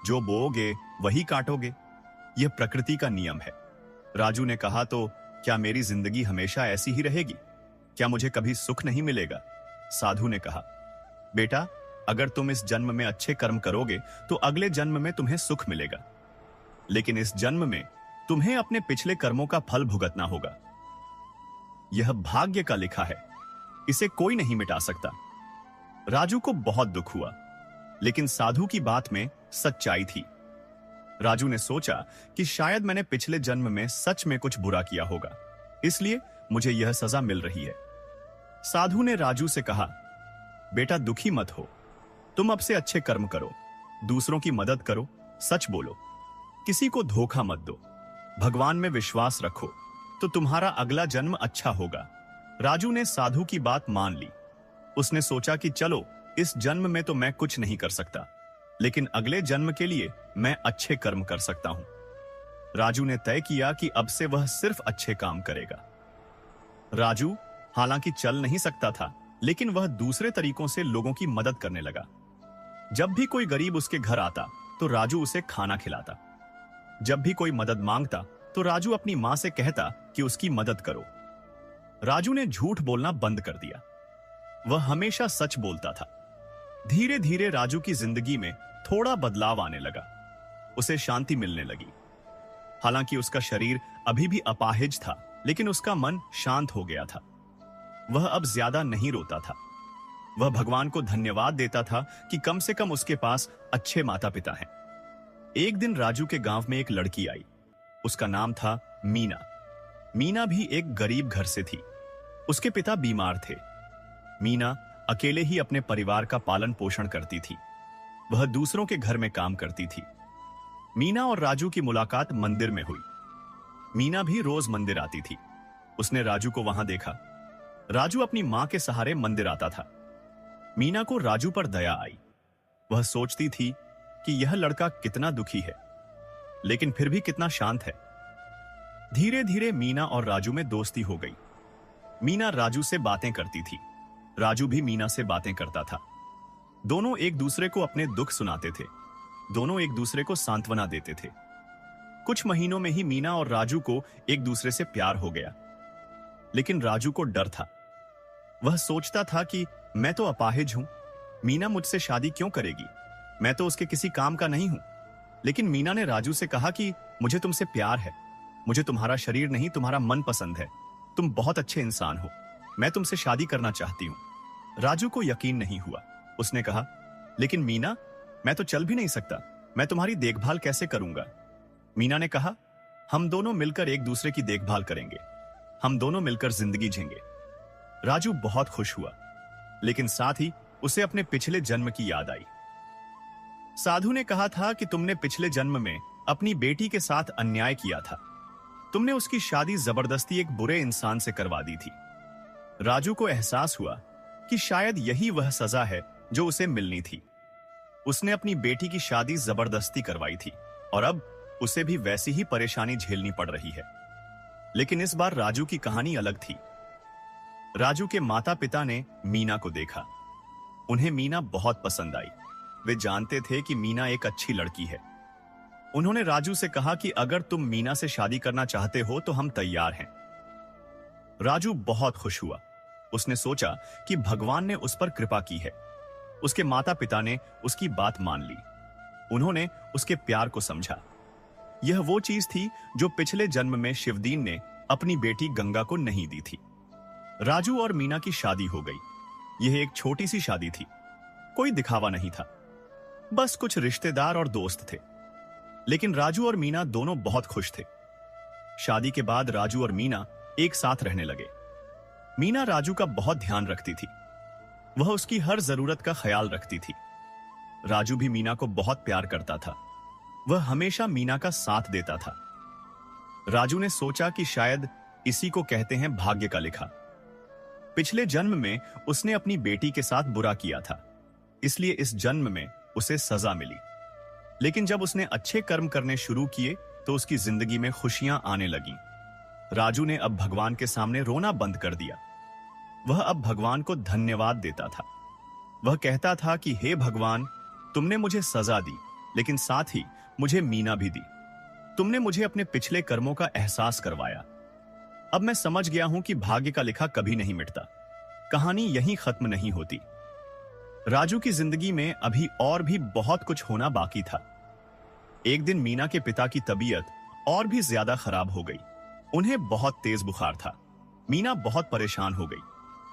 जो बोओगे वही काटोगे, यह प्रकृति का नियम है। राजू ने कहा, तो क्या मेरी जिंदगी हमेशा ऐसी ही रहेगी? क्या मुझे कभी सुख नहीं मिलेगा? साधु ने कहा, बेटा, अगर तुम इस जन्म में अच्छे कर्म करोगे तो अगले जन्म में तुम्हें सुख मिलेगा, लेकिन इस जन्म में तुम्हें अपने पिछले कर्मों का फल भुगतना होगा। यह भाग्य का लिखा है, इसे कोई नहीं मिटा सकता। राजू को बहुत दुख हुआ, लेकिन साधु की बात में सच्चाई थी। राजू ने सोचा कि शायद मैंने पिछले जन्म में सच में कुछ बुरा किया होगा, इसलिए मुझे यह सजा मिल रही है। साधु ने राजू से कहा, बेटा, दुखी मत हो, तुम अब से अच्छे कर्म करो, दूसरों की मदद करो, सच बोलो, किसी को धोखा मत दो, भगवान में विश्वास रखो, तो तुम्हारा अगला जन्म अच्छा होगा। राजू ने साधु की बात मान ली। उसने सोचा कि चलो, इस जन्म में तो मैं कुछ नहीं कर सकता, लेकिन अगले जन्म के लिए मैं अच्छे कर्म कर सकता हूं। राजू ने तय किया कि अब से वह सिर्फ अच्छे काम करेगा। राजू हालांकि चल नहीं सकता था, लेकिन वह दूसरे तरीकों से लोगों की मदद करने लगा। जब भी कोई गरीब उसके घर आता तो राजू उसे खाना खिलाता। जब भी कोई मदद मांगता तो राजू अपनी मां से कहता कि उसकी मदद करो। राजू ने झूठ बोलना बंद कर दिया, वह हमेशा सच बोलता था। धीरे धीरे राजू की जिंदगी में थोड़ा बदलाव आने लगा, उसे शांति मिलने लगी। हालांकि उसका शरीर अभी भी अपाहिज था, लेकिन उसका मन शांत हो गया था। वह अब ज्यादा नहीं रोता था। वह भगवान को धन्यवाद देता था कि कम से कम उसके पास अच्छे माता पिता हैं। एक दिन राजू के गांव में एक लड़की आई। उसका नाम था मीना। मीना भी एक गरीब घर से थी। उसके पिता बीमार थे। मीना अकेले ही अपने परिवार का पालन पोषण करती थी। वह दूसरों के घर में काम करती थी। मीना और राजू की मुलाकात मंदिर में हुई। मीना भी रोज मंदिर आती थी। उसने राजू को वहां देखा। राजू अपनी मां के सहारे मंदिर आता था। मीना को राजू पर दया आई। वह सोचती थी कि यह लड़का कितना दुखी है, लेकिन फिर भी कितना शांत है। धीरे धीरे मीना और राजू में दोस्ती हो गई। मीना राजू से बातें करती थी, राजू भी मीना से बातें करता था। दोनों एक दूसरे को अपने दुख सुनाते थे। दोनों एक दूसरे को सांत्वना देते थे। कुछ महीनों में ही मीना और राजू को एक दूसरे से प्यार हो गया, लेकिन राजू को डर था। वह सोचता था कि मैं तो अपाहिज हूं, मीना मुझसे शादी क्यों करेगी, मैं तो उसके किसी काम का नहीं हूं। लेकिन मीना ने राजू से कहा कि मुझे तुमसे प्यार है, मुझे तुम्हारा शरीर नहीं तुम्हारा मन पसंद है, तुम बहुत अच्छे इंसान हो, मैं तुमसे शादी करना चाहती हूं। राजू को यकीन नहीं हुआ। उसने कहा, लेकिन मीना, मैं तो चल भी नहीं सकता, मैं तुम्हारी देखभाल कैसे करूंगा। मीना ने कहा, हम दोनों मिलकर एक दूसरे की देखभाल करेंगे, हम दोनों मिलकर जिंदगी जीएंगे। राजू बहुत खुश हुआ, लेकिन साथ ही उसे अपने पिछले जन्म की याद आई। साधु ने कहा था कि तुमने पिछले जन्म में अपनी बेटी के साथ अन्याय किया था। तुमने उसकी शादी जबरदस्ती एक बुरे इंसान से करवा दी थी। राजू को एहसास हुआ कि शायद यही वह सजा है जो उसे मिलनी थी। उसने अपनी बेटी की शादी जबरदस्ती करवाई थी और अब उसे भी वैसी ही परेशानी झेलनी पड़ रही है। लेकिन इस बार राजू की कहानी अलग थी। राजू के माता पिता ने मीना को देखा। उन्हें मीना बहुत पसंद आई। वे जानते थे कि मीना एक अच्छी लड़की है। उन्होंने राजू से कहा कि अगर तुम मीना से शादी करना चाहते हो तो हम तैयार हैं। राजू बहुत खुश हुआ। उसने सोचा कि भगवान ने उस पर कृपा की है। उसके माता पिता ने उसकी बात मान ली। उन्होंने उसके प्यार को समझा। यह वो चीज थी जो पिछले जन्म में शिवदीन ने अपनी बेटी गंगा को नहीं दी थी। राजू और मीना की शादी हो गई। यह एक छोटी सी शादी थी, कोई दिखावा नहीं था, बस कुछ रिश्तेदार और दोस्त थे। लेकिन राजू और मीना दोनों बहुत खुश थे। शादी के बाद राजू और मीना एक साथ रहने लगे। मीना राजू का बहुत ध्यान रखती थी। वह उसकी हर जरूरत का ख्याल रखती थी। राजू भी मीना को बहुत प्यार करता था। वह हमेशा मीना का साथ देता था। राजू ने सोचा कि शायद इसी को कहते हैं भाग्य का लिखा। पिछले जन्म में उसने अपनी बेटी के साथ बुरा किया था, इसलिए इस जन्म में उसे सजा मिली। लेकिन जब उसने अच्छे कर्म करने शुरू किए तो उसकी जिंदगी में खुशियां आने लगीं। राजू ने अब भगवान के सामने रोना बंद कर दिया। वह अब भगवान को धन्यवाद देता था। वह कहता था कि हे भगवान, तुमने मुझे सजा दी, लेकिन साथ ही मुझे मीना भी दी। तुमने मुझे अपने पिछले कर्मों का एहसास करवाया। अब मैं समझ गया हूं कि भाग्य का लिखा कभी नहीं मिटता। कहानी यहीं खत्म नहीं होती। राजू की जिंदगी में अभी और भी बहुत कुछ होना बाकी था। एक दिन मीना के पिता की तबीयत और भी ज्यादा खराब हो गई। उन्हें बहुत तेज बुखार था। मीना बहुत परेशान हो गई।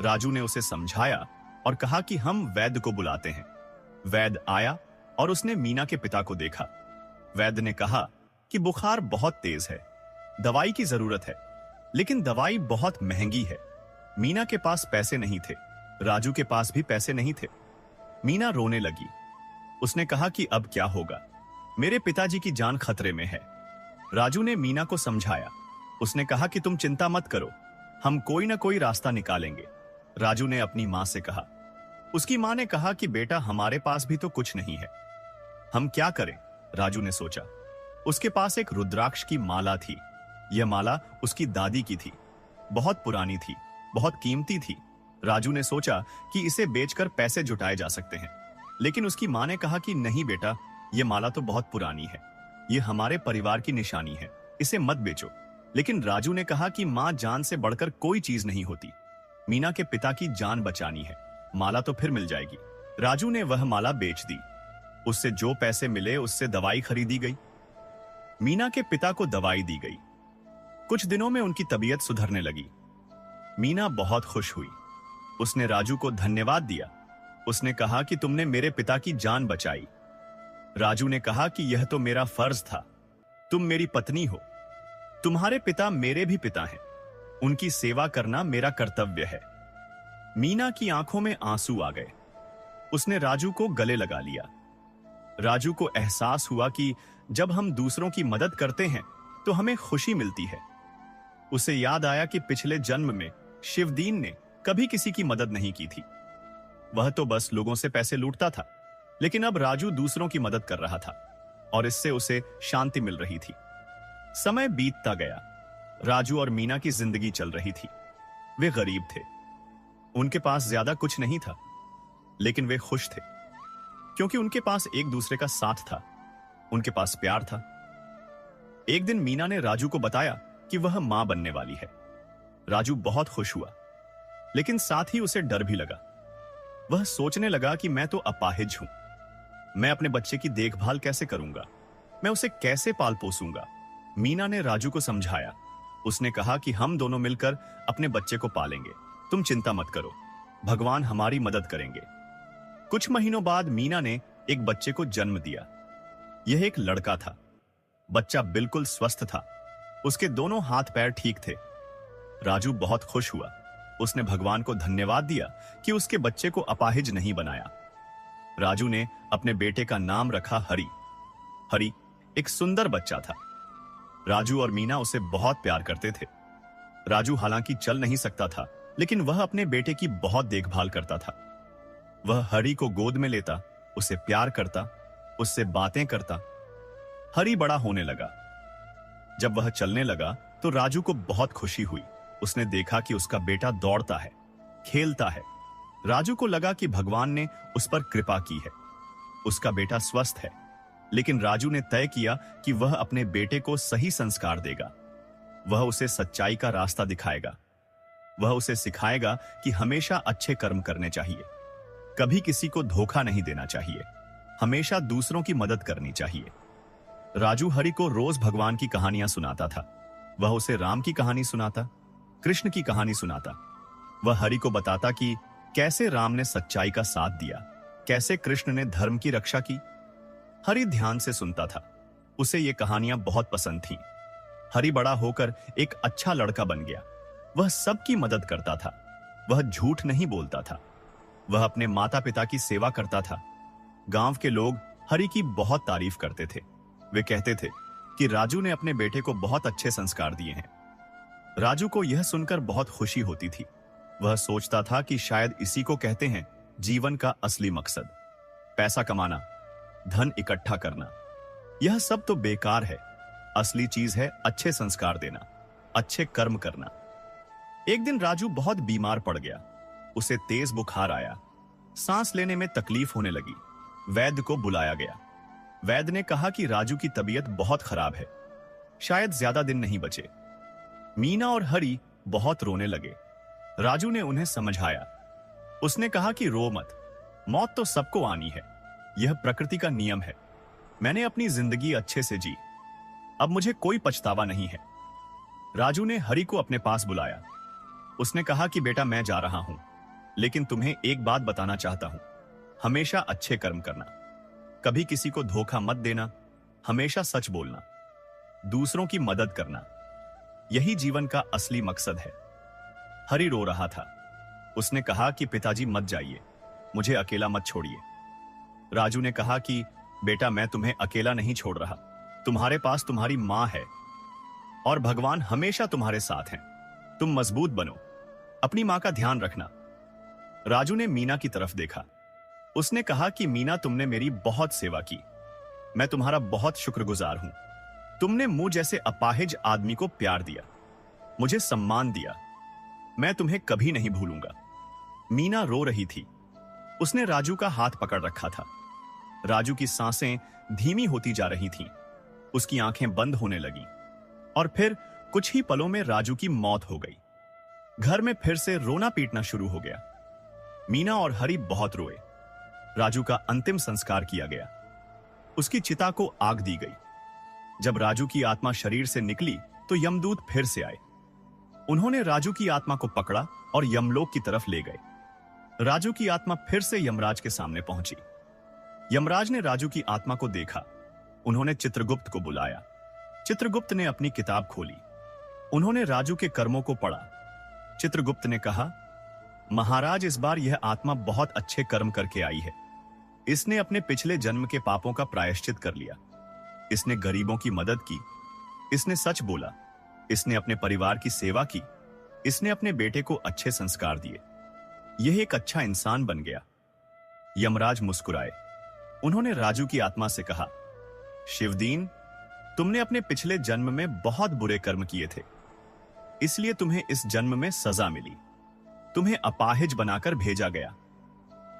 राजू ने उसे समझाया और कहा कि हम वैद्य को बुलाते हैं। वैद्य आया और उसने मीना के पिता को देखा। वैद्य ने कहा कि बुखार बहुत तेज है, दवाई की जरूरत है, लेकिन दवाई बहुत महंगी है। मीना के पास पैसे नहीं थे, राजू के पास भी पैसे नहीं थे। मीना रोने लगी। उसने कहा कि अब क्या होगा, मेरे पिताजी की जान खतरे में है। राजू ने मीना को समझाया। उसने कहा कि तुम चिंता मत करो, हम कोई ना कोई रास्ता निकालेंगे। राजू ने अपनी मां से कहा। उसकी मां ने कहा कि बेटा, हमारे पास भी तो कुछ नहीं है, हम क्या करें? राजू ने सोचा। उसके पास एक रुद्राक्ष की माला थी। यह माला उसकी दादी की थी, बहुत पुरानी थी, बहुत कीमती थी। राजू ने सोचा कि इसे बेचकर पैसे जुटाए जा सकते हैं, लेकिन उसकी मां ने कहा कि नहीं बेटा, यह माला तो बहुत पुरानी है, यह हमारे परिवार की निशानी है, इसे मत बेचो। लेकिन राजू ने कहा कि मां जान से बढ़कर कोई चीज नहीं होती, मीना के पिता की जान बचानी है, माला तो फिर मिल जाएगी। राजू ने वह माला बेच दी। उससे जो पैसे मिले उससे दवाई खरीदी गई। मीना के पिता को दवाई दी गई। कुछ दिनों में उनकी तबीयत सुधरने लगी। मीना बहुत खुश हुई। उसने राजू को धन्यवाद दिया। उसने कहा कि तुमने मेरे पिता की जान बचाई। राजू ने कहा कि यह तो मेरा फर्ज था, तुम मेरी पत्नी हो, तुम्हारे पिता मेरे भी पिता हैं, उनकी सेवा करना मेरा कर्तव्य है। मीना की आंखों में आंसू आ गए। उसने राजू को गले लगा लिया। राजू को एहसास हुआ कि जब हम दूसरों की मदद करते हैं तो हमें खुशी मिलती है। उसे याद आया कि पिछले जन्म में शिवदीन ने कभी किसी की मदद नहीं की थी। वह तो बस लोगों से पैसे लूटता था, लेकिन अब राजू दूसरों की मदद कर रहा था और इससे उसे शांति मिल रही थी। समय बीतता गया। राजू और मीना की जिंदगी चल रही थी। वे गरीब थे, उनके पास ज्यादा कुछ नहीं था, लेकिन वे खुश थे क्योंकि उनके पास एक दूसरे का साथ था, उनके पास प्यार था। एक दिन मीना ने राजू को बताया कि वह मां बनने वाली है। राजू बहुत खुश हुआ, लेकिन साथ ही उसे डर भी लगा। वह सोचने लगा कि मैं तो अपाहिज हूं, मैं अपने बच्चे की देखभाल कैसे करूंगा, मैं उसे कैसे पाल पोसूंगा। मीना ने राजू को समझाया। उसने कहा कि हम दोनों मिलकर अपने बच्चे को पालेंगे, तुम चिंता मत करो, भगवान हमारी मदद करेंगे। कुछ महीनों बाद मीना ने एक बच्चे को जन्म दिया। यह एक लड़का था। बच्चा बिल्कुल स्वस्थ था, उसके दोनों हाथ पैर ठीक थे। राजू बहुत खुश हुआ। उसने भगवान को धन्यवाद दिया कि उसके बच्चे को अपाहिज नहीं बनाया। राजू ने अपने बेटे का नाम रखा हरि। हरि एक सुंदर बच्चा था। राजू और मीना उसे बहुत प्यार करते थे। राजू हालांकि चल नहीं सकता था, लेकिन वह अपने बेटे की बहुत देखभाल करता था। वह हरि को गोद में लेता, उसे प्यार करता, उससे बातें करता। हरि बड़ा होने लगा। जब वह चलने लगा तो राजू को बहुत खुशी हुई। उसने देखा कि उसका बेटा दौड़ता है, खेलता है। राजू को लगा कि भगवान ने उस पर कृपा की है, उसका बेटा स्वस्थ है। लेकिन राजू ने तय किया कि वह अपने बेटे को सही संस्कार देगा। वह उसे सच्चाई का रास्ता दिखाएगा। वह उसे सिखाएगा कि हमेशा अच्छे कर्म करने चाहिए, कभी किसी को धोखा नहीं देना चाहिए, हमेशा दूसरों की मदद करनी चाहिए। राजू हरि को रोज भगवान की कहानियां सुनाता था। वह उसे राम की कहानी सुनाता, कृष्ण की कहानी सुनाता। वह हरि को बताता कि कैसे राम ने सच्चाई का साथ दिया, कैसे कृष्ण ने धर्म की रक्षा की। हरि ध्यान से सुनता था। उसे ये कहानियां बहुत पसंद थीं। हरि बड़ा होकर एक अच्छा लड़का बन गया। वह सबकी मदद करता था। वह झूठ नहीं बोलता था। वह अपने माता पिता की सेवा करता था। गांव के लोग हरि की बहुत तारीफ करते थे। वे कहते थे कि राजू ने अपने बेटे को बहुत अच्छे संस्कार दिए हैं। राजू को यह सुनकर बहुत खुशी होती थी। वह सोचता था कि शायद इसी को कहते हैं जीवन का असली मकसद, पैसा कमाना, धन इकट्ठा करना, यह सब तो बेकार है। असली चीज है अच्छे संस्कार देना, अच्छे कर्म करना। एक दिन राजू बहुत बीमार पड़ गया। उसे तेज बुखार आया, सांस लेने में तकलीफ होने लगी। वैद्य को बुलाया गया। वैद्य ने कहा कि राजू की तबीयत बहुत खराब है, शायद ज्यादा दिन नहीं बचे। मीना और हरी बहुत रोने लगे। राजू ने उन्हें समझाया। उसने कहा कि रो मत, मौत तो सबको आनी है, यह प्रकृति का नियम है। मैंने अपनी जिंदगी अच्छे से जी, अब मुझे कोई पछतावा नहीं है। राजू ने हरी को अपने पास बुलाया। उसने कहा कि बेटा मैं जा रहा हूं, लेकिन तुम्हें एक बात बताना चाहता हूं। हमेशा अच्छे कर्म करना, कभी किसी को धोखा मत देना, हमेशा सच बोलना, दूसरों की मदद करना, यही जीवन का असली मकसद है। हरी रो रहा था। उसने कहा कि पिताजी मत जाइए, मुझे अकेला मत छोड़िए। राजू ने कहा कि बेटा मैं तुम्हें अकेला नहीं छोड़ रहा, तुम्हारे पास तुम्हारी मां है और भगवान हमेशा तुम्हारे साथ हैं। तुम मजबूत बनो, अपनी मां का ध्यान रखना। राजू ने मीना की तरफ देखा। उसने कहा कि मीना तुमने मेरी बहुत सेवा की, मैं तुम्हारा बहुत शुक्रगुजार हूं। तुमने मुझ जैसे अपाहिज आदमी को प्यार दिया, मुझे सम्मान दिया, मैं तुम्हें कभी नहीं भूलूंगा। मीना रो रही थी। उसने राजू का हाथ पकड़ रखा था। राजू की सांसें धीमी होती जा रही थीं। उसकी आंखें बंद होने लगीं और फिर कुछ ही पलों में राजू की मौत हो गई। घर में फिर से रोना पीटना शुरू हो गया। मीना और हरी बहुत रोए। राजू का अंतिम संस्कार किया गया। उसकी चिता को आग दी गई। जब राजू की आत्मा शरीर से निकली तो यमदूत फिर से आए। उन्होंने राजू की आत्मा को पकड़ा और यमलोक की तरफ ले गए। राजू की आत्मा फिर से यमराज के सामने पहुंची। यमराज ने राजू की आत्मा को देखा। उन्होंने चित्रगुप्त को बुलाया। चित्रगुप्त ने अपनी किताब खोली। उन्होंने राजू के कर्मों को पढ़ा। चित्रगुप्त ने कहा, महाराज इस बार यह आत्मा बहुत अच्छे कर्म करके आई है। इसने अपने पिछले जन्म के पापों का प्रायश्चित कर लिया। इसने गरीबों की मदद की, इसने सच बोला, इसने अपने परिवार की सेवा की, इसने अपने बेटे को अच्छे संस्कार दिए। यह एक अच्छा इंसान बन गया। यमराज मुस्कुराए। उन्होंने राजू की आत्मा से कहा, शिवदीन, तुमने अपने पिछले जन्म में बहुत बुरे कर्म किए थे, इसलिए तुम्हें इस जन्म में सजा मिली। तुम्हें अपाहिज बनाकर भेजा गया।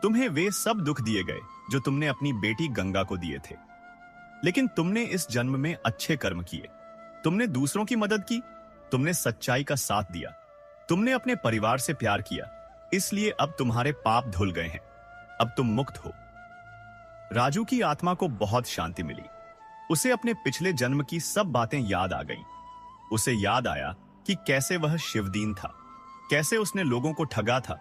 तुम्हें वे सब दुख दिए गए जो तुमने अपनी बेटी गंगा को दिए थे। लेकिन तुमने इस जन्म में अच्छे कर्म किए। तुमने दूसरों की मदद की, तुमने सच्चाई का साथ दिया, तुमने अपने परिवार से प्यार किया, इसलिए अब तुम्हारे पाप धुल गए हैं। अब तुम मुक्त हो। राजू की आत्मा को बहुत शांति मिली। उसे अपने पिछले जन्म की सब बातें याद आ गईं। उसे याद आया कि कैसे वह शिवदीन था, कैसे उसने लोगों को ठगा था,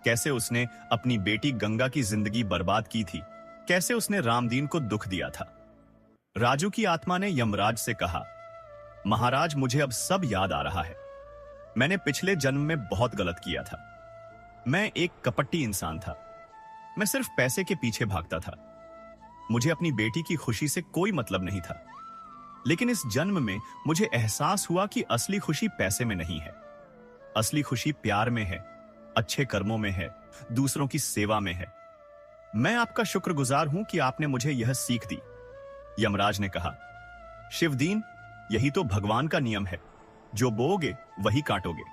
कैसे उसने अपनी बेटी गंगा की जिंदगी बर्बाद की थी, कैसे उसने रामदीन को दुख दिया था। राजू की आत्मा ने यमराज से कहा, महाराज मुझे अब सब याद आ रहा है। मैंने पिछले जन्म में बहुत गलत किया था। मैं एक कपटी इंसान था। मैं सिर्फ पैसे के पीछे भागता था। मुझे अपनी बेटी की खुशी से कोई मतलब नहीं था। लेकिन इस जन्म में मुझे एहसास हुआ कि असली खुशी पैसे में नहीं है। असली खुशी प्यार में है, अच्छे कर्मों में है, दूसरों की सेवा में है। मैं आपका शुक्रगुजार हूं कि आपने मुझे यह सीख दी। यमराज ने कहा, शिवदीन, यही तो भगवान का नियम है, जो बोओगे वही काटोगे।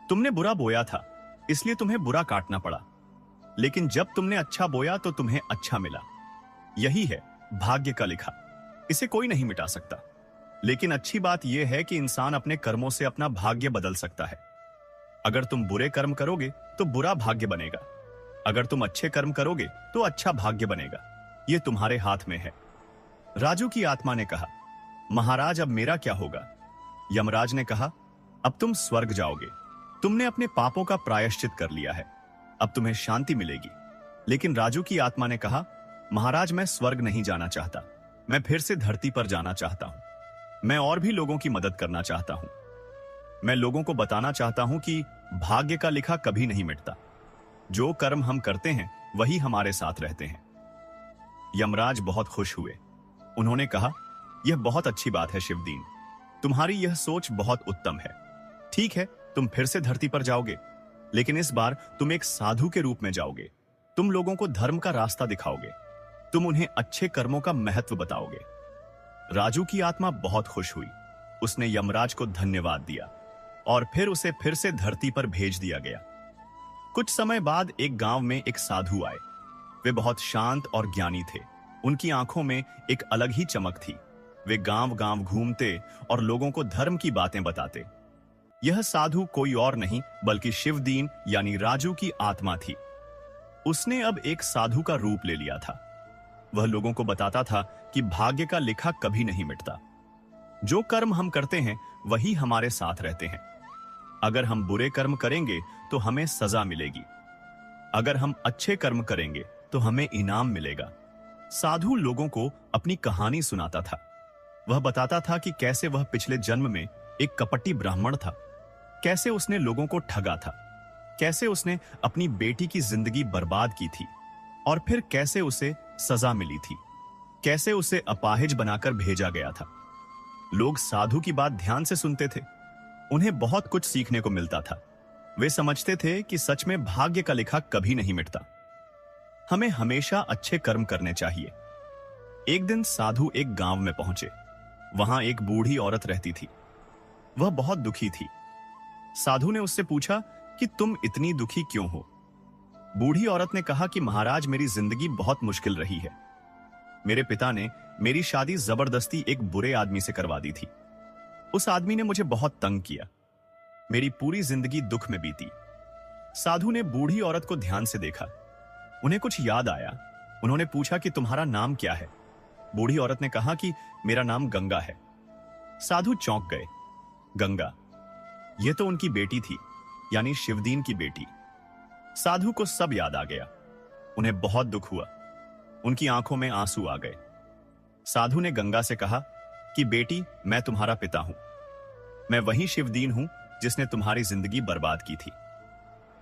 तुमने बुरा बोया था, इसलिए तुम्हें बुरा काटना पड़ा, लेकिन जब तुमने अच्छा बोया तो तुम्हें अच्छा मिला। यही है भाग्य का लिखा, इसे कोई नहीं मिटा सकता। लेकिन अच्छी बात यह है कि इंसान अपने कर्मों से अपना भाग्य बदल सकता है। अगर तुम बुरे कर्म करोगे तो बुरा भाग्य बनेगा, अगर तुम अच्छे कर्म करोगे तो अच्छा भाग्य बनेगा। यह तुम्हारे हाथ में है। राजू की आत्मा ने कहा, महाराज अब मेरा क्या होगा? यमराज ने कहा, अब तुम स्वर्ग जाओगे। तुमने अपने पापों का प्रायश्चित कर लिया है, अब तुम्हें शांति मिलेगी। लेकिन राजू की आत्मा ने कहा, महाराज मैं स्वर्ग नहीं जाना चाहता, मैं फिर से धरती पर जाना चाहता हूं। मैं और भी लोगों की मदद करना चाहता हूं। मैं लोगों को बताना चाहता हूं कि भाग्य का लिखा कभी नहीं मिटता। जो कर्म हम करते हैं वही हमारे साथ रहते हैं। यमराज बहुत खुश हुए। उन्होंने कहा, यह बहुत अच्छी बात है शिवदीन, तुम्हारी यह सोच बहुत उत्तम है। ठीक है, तुम फिर से धरती पर जाओगे, लेकिन इस बार तुम एक साधु के रूप में जाओगे। तुम लोगों को धर्म का रास्ता दिखाओगे, तुम उन्हें अच्छे कर्मों का महत्व बताओगे। राजू की आत्मा बहुत खुश हुई। उसने यमराज को धन्यवाद दिया और फिर उसे फिर से धरती पर भेज दिया गया। कुछ समय बाद एक गांव में एक साधु आए। वे बहुत शांत और ज्ञानी थे। उनकी आंखों में एक अलग ही चमक थी। वे गांव गांव घूमते और लोगों को धर्म की बातें बताते। यह साधु कोई और नहीं बल्कि शिवदीन यानी राजू की आत्मा थी। उसने अब एक साधु का रूप ले लिया था। वह लोगों को बताता था कि भाग्य का लिखा कभी नहीं मिटता। जो कर्म हम करते हैं वही हमारे साथ रहते हैं। अगर हम बुरे कर्म करेंगे तो हमें सजा मिलेगी, अगर हम अच्छे कर्म करेंगे तो हमें इनाम मिलेगा। साधु लोगों को अपनी कहानी सुनाता था। वह बताता था कि कैसे वह पिछले जन्म में एक कपटी ब्राह्मण था, कैसे उसने लोगों को ठगा था, कैसे उसने अपनी बेटी की जिंदगी बर्बाद की थी और फिर कैसे उसे सजा मिली थी, कैसे उसे अपाहिज बनाकर भेजा गया था। लोग साधु की बात ध्यान से सुनते थे। उन्हें बहुत कुछ सीखने को मिलता था। वे समझते थे कि सच में भाग्य का लिखा कभी नहीं मिटता। हमें हमेशा अच्छे कर्म करने चाहिए। एक दिन साधु एक गांव में पहुंचे। वहां एक बूढ़ी औरत रहती थी। वह बहुत दुखी थी। साधु ने उससे पूछा कि तुम इतनी दुखी क्यों हो? बूढ़ी औरत ने कहा कि महाराज, मेरी जिंदगी बहुत मुश्किल रही है। मेरे पिता ने मेरी शादी जबरदस्ती एक बुरे आदमी से करवा दी थी। उस आदमी ने मुझे बहुत तंग किया। मेरी पूरी जिंदगी दुख में बीती। साधु ने बूढ़ी औरत को ध्यान से देखा। उन्हें कुछ याद आया। उन्होंने पूछा कि तुम्हारा नाम क्या है? बूढ़ी औरत ने कहा कि मेरा नाम गंगा है। साधु चौंक गए। गंगा, यह तो उनकी बेटी थी, यानी शिवदीन की बेटी। साधु को सब याद आ गया। उन्हें बहुत दुख हुआ। उनकी आंखों में आंसू आ गए। साधु ने गंगा से कहा कि बेटी, मैं तुम्हारा पिता हूं। मैं वही शिवदीन हूं जिसने तुम्हारी जिंदगी बर्बाद की थी।